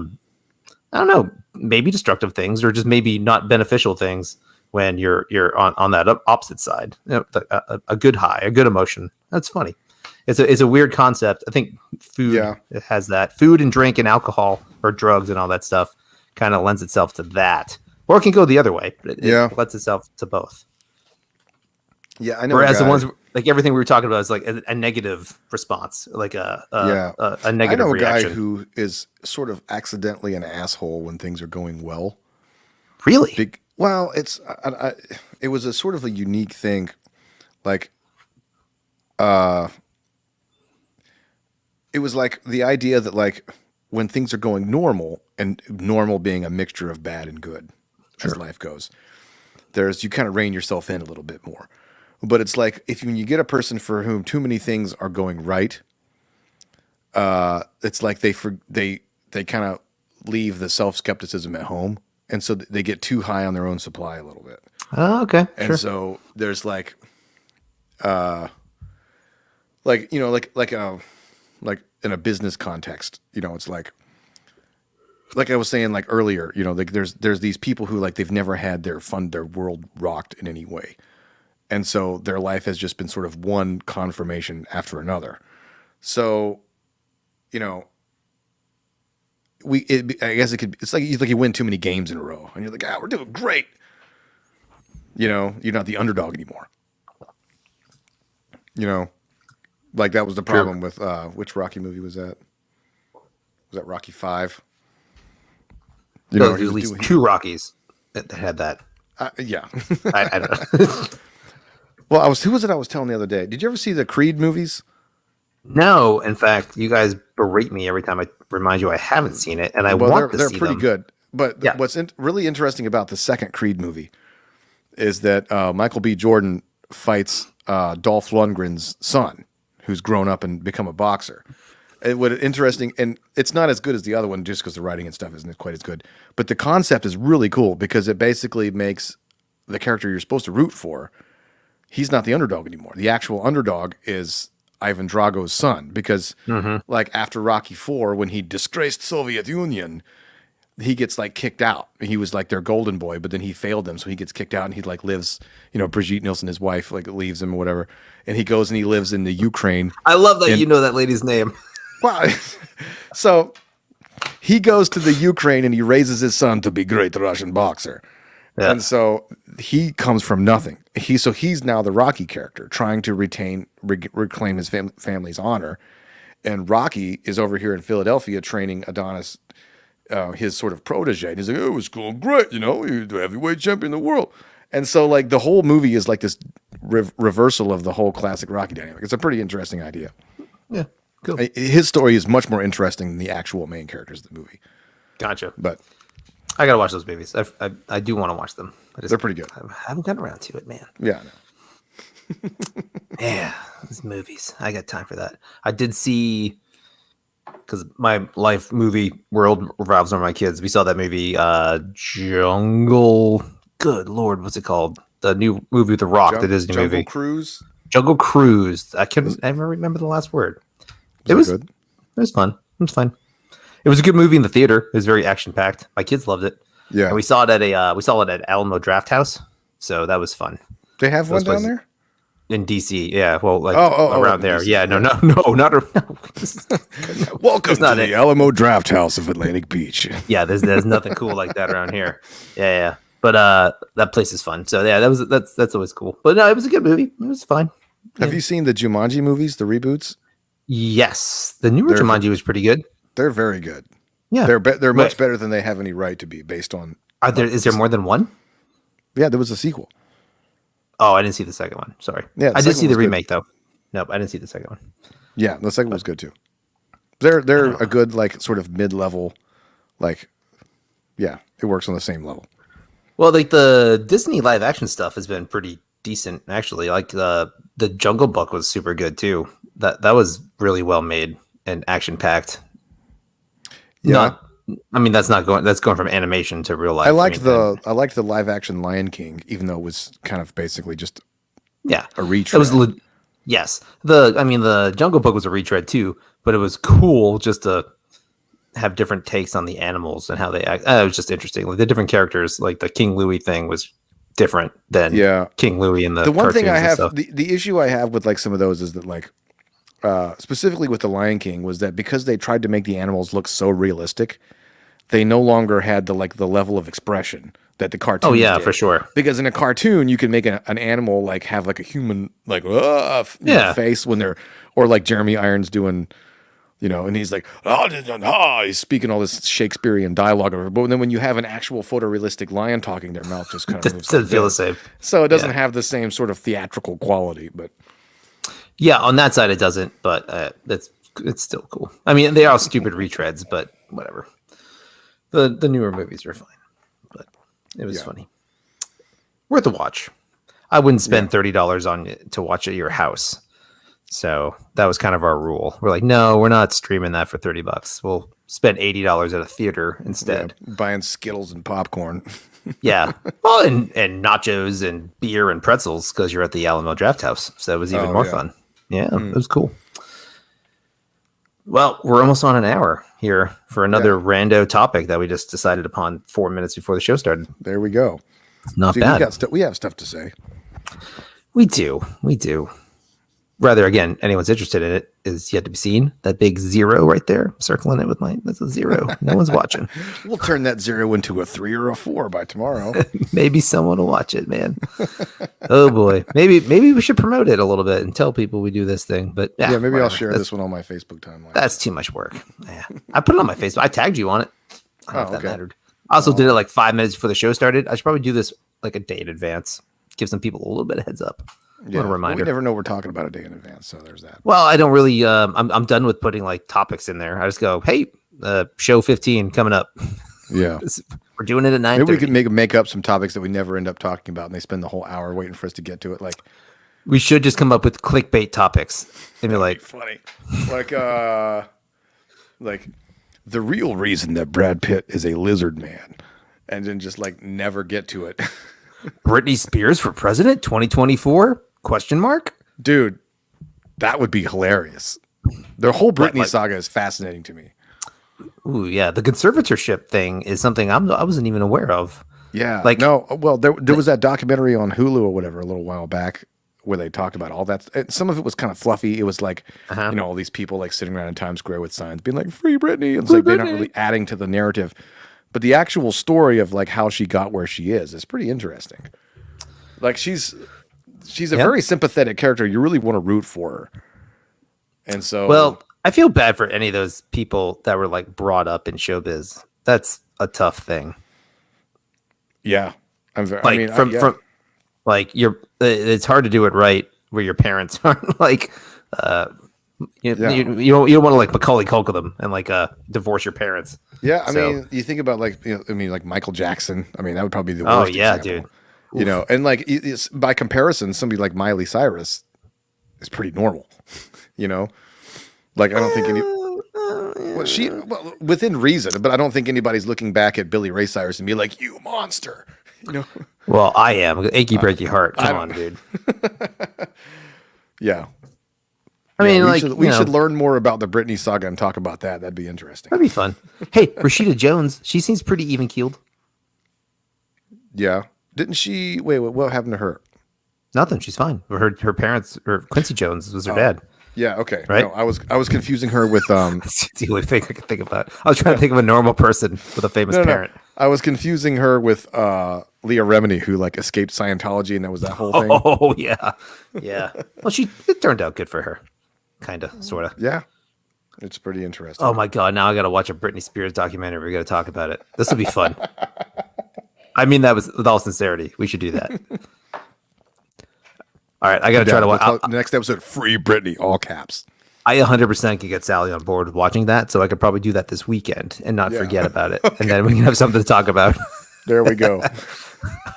don't know, maybe destructive things or just maybe not beneficial things when you're on that opposite side. You know, a good high, a good emotion. That's funny. It's a weird concept. I think food has that. Food and drink and alcohol or drugs and all that stuff kind of lends itself to that. Or it can go the other way. But it lends itself to both. Yeah, I know. Whereas the ones like everything we were talking about is like a negative response, like a negative reaction. I know a guy who is sort of accidentally an asshole when things are going well. Really? Well, it was a sort of a unique thing. Like, it was like the idea that like when things are going normal, and normal being a mixture of bad and good as life goes, you kind of rein yourself in a little bit more. But it's like when you get a person for whom too many things are going right, it's like they kind of leave the self-skepticism at home. And so they get too high on their own supply a little bit. Oh, okay. And so there's like in a business context, you know, it's like I was saying like earlier, you know, like there's these people who like they've never had their world rocked in any way. And so their life has just been sort of one confirmation after another. So, you know, I guess it's like you win too many games in a row and you're like, we're doing great. You know, you're not the underdog anymore. You know, like that was the problem with which Rocky movie was that? Was that Rocky 5? You know, at least 2 Rockies that had that. Yeah. I don't know. Well, who was it I was telling the other day? Did you ever see the Creed movies? No, in fact, you guys berate me every time I remind you I haven't seen it, and I want to They're see pretty them. good. But Yeah. what's really interesting about the second Creed movie is that Michael B. Jordan fights Dolph Lundgren's son, who's grown up and become a boxer. And what interesting, and it's not as good as the other one just because the writing and stuff isn't quite as good. But the concept is really cool because it basically makes the character you're supposed to root for, he's not the underdog anymore. The actual underdog is Ivan Drago's son because, like after Rocky IV, when he disgraced Soviet Union, he gets like kicked out. He was like their golden boy, but then he failed them, so he gets kicked out and he like lives. Brigitte Nielsen, his wife, like leaves him or whatever, and he goes and he lives in the Ukraine. I love that you know that lady's name. Wow. So he goes to the Ukraine and he raises his son to be great Russian boxer. Yeah. And so he comes from nothing. He's now the Rocky character trying to reclaim his family's honor. And Rocky is over here in Philadelphia training Adonis, his sort of protege. And he's like, oh, it's going great. You're the heavyweight champion of the world. And so like the whole movie is like this reversal of the whole classic Rocky dynamic. It's a pretty interesting idea. Yeah, cool. His story is much more interesting than the actual main characters of the movie. Gotcha. But I gotta watch those movies. I do want to watch them. they're pretty good. I haven't gotten around to it, man. Yeah, I know. Yeah, these movies. I got time for that. I did see, because my life movie world revolves around my kids. We saw that movie, Jungle. Good Lord, what's it called? The new movie with The Rock, the Disney Jungle movie. Cruise. Jungle Cruise. I never remember the last word. It was good. It was fun. It was fun. It was a good movie in the theater. It was very action packed. My kids loved it. Yeah. And we saw it at Alamo Draft House. So that was fun. They have one down places- there? In DC, yeah. Well, like in around there. DC, Yeah, no, not no. Welcome not to it. the Alamo Draft House of Atlantic Beach. Yeah, there's nothing cool like that around here. Yeah. But that place is fun. So yeah, that's always cool. But no, it was a good movie. It was fine. Have you seen the Jumanji movies, the reboots? Yes, the newer They're- Jumanji was pretty good. They're very good. Yeah, They're much better than they have any right to be based on. Is there more than one? Yeah, there was a sequel. Oh, I didn't see the second one. Sorry. Yeah, the I did second see one the was good. remake though. Nope, I didn't see the second one. Yeah, the second was good too. They're a good like sort of mid-level, like, yeah, it works on the same level. Well, like the Disney live action stuff has been pretty decent actually. Like the Jungle Book was super good too. That was really well made and action packed. Yeah. That's going from animation to real life. I liked the live action Lion King, even though it was kind of basically just a retread. It was yes. The Jungle Book was a retread too, but it was cool just to have different takes on the animals and how they act. It was just interesting. Like the different characters, like the King Louis thing was different than King Louis in the one thing I cartoons and have stuff. the issue I have with like some of those is that like specifically with the Lion King was that because they tried to make the animals look so realistic, they no longer had the level of expression that the cartoon. Oh yeah, did. for sure. Because in a cartoon, you can make an animal like have like a human like face when they're, or like Jeremy Irons doing, and he's like he's speaking all this Shakespearean dialogue over. But then when you have an actual photorealistic lion talking, their mouth just kind of moves. Doesn't feel the same. So it doesn't have the same sort of theatrical quality, but. Yeah, on that side it doesn't, but it's still cool. I mean, they are stupid retreads, but whatever. The newer movies are fine, but it was funny. Worth a watch. I wouldn't spend $30 on it to watch at your house. So that was kind of our rule. We're like, no, we're not streaming that for $30. We'll spend $80 at a theater instead. Yeah, buying Skittles and popcorn. Yeah. Well, and nachos and beer and pretzels because you're at the Alamo Draft House. So it was even more fun. Yeah, it was cool. Well, we're almost on an hour here for another rando topic that we just decided upon 4 minutes before the show started. There we go. Not bad. We have stuff to say. We do. Rather, again, anyone's interested in it is yet to be seen. That big 0 right there, circling it with that's a 0. No one's watching. We'll turn that 0 into a 3 or a 4 by tomorrow. Maybe someone will watch it, man. Oh boy. Maybe we should promote it a little bit and tell people we do this thing. But maybe whatever. I'll share this one on my Facebook timeline. That's too much work. Yeah. I put it on my Facebook. I tagged you on it. I don't know if that okay. mattered. I also did it like 5 minutes before the show started. I should probably do this like a day in advance. Give some people a little bit of heads up. Little Well, reminder. we never know we're talking about a day in advance, so there's that. Well, I don't really. I'm done with putting like topics in there. I just go, hey, show 15 coming up. Yeah. We're doing it at 9:30. Maybe we could make up some topics that we never end up talking about, and they spend the whole hour waiting for us to get to it. Like, We should just come up with clickbait topics and be like, funny, like the real reason that Brad Pitt is a lizard man, and then just like never get to it. Britney Spears for president 2024? Question mark. Dude, that would be hilarious. The whole Britney like- saga is fascinating to me. Ooh, yeah. The conservatorship thing is something I wasn't even aware of. Yeah, Like- no, well, there was that documentary on Hulu or whatever a little while back where they talked about all that. Some of it was kind of fluffy. It was like, Uh-huh. all these people like sitting around in Times Square with signs being like, "Free Britney." It's like they're not Britney. really adding to the narrative, but the actual story of like how she got where she is pretty interesting. Like she's a Yep. very sympathetic character. You really want to root for her, and so Well, I feel bad for any of those people that were like brought up in showbiz. That's a tough thing. yeah, Like from like it's hard to do it right where your parents aren't like you don't want to like Macaulay Culkin them and like divorce your parents. Yeah, I So- mean, you think about like, like Michael Jackson. I mean, that would probably be the Oh, worst. yeah, example. And like it's, by comparison, somebody like Miley Cyrus is pretty normal. Like I don't think any. Well, within reason, but I don't think anybody's looking back at Billy Ray Cyrus and be like, "You monster." Well, I am achy breaky heart. I Come don't on, dude. Yeah. I mean, we like should, you we know, should learn more about the Britney saga and talk about that. That'd be interesting. that'd be fun. Hey, Rashida Jones, she seems pretty even keeled. Yeah. Didn't she? Wait, what happened to her? Nothing. She's fine. Her parents, or Quincy Jones was her dad. Yeah. Okay. Right? No, I was confusing her with That's the only thing I could think about. I was trying to think of a normal person with a famous No. parent. I was confusing her with Leah Remini, who like escaped Scientology, and that was that whole thing. Oh yeah, yeah. Well, it turned out good for her, kind of, sort of. Yeah, it's pretty interesting. Oh my god! Now I got to watch a Britney Spears documentary. We got to talk about it. This will be fun. I mean that with all sincerity. We should do that. All right, I got to try to watch. The next episode, Free Britney, all caps. I 100% could get Sally on board with watching that, so I could probably do that this weekend and not Yeah. forget about it, and then we can have something to talk about. There we go.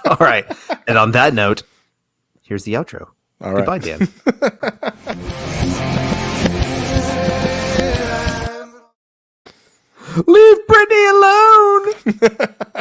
All right, and on that note, here's the outro. All right. Goodbye, Dan. Leave Brittany alone.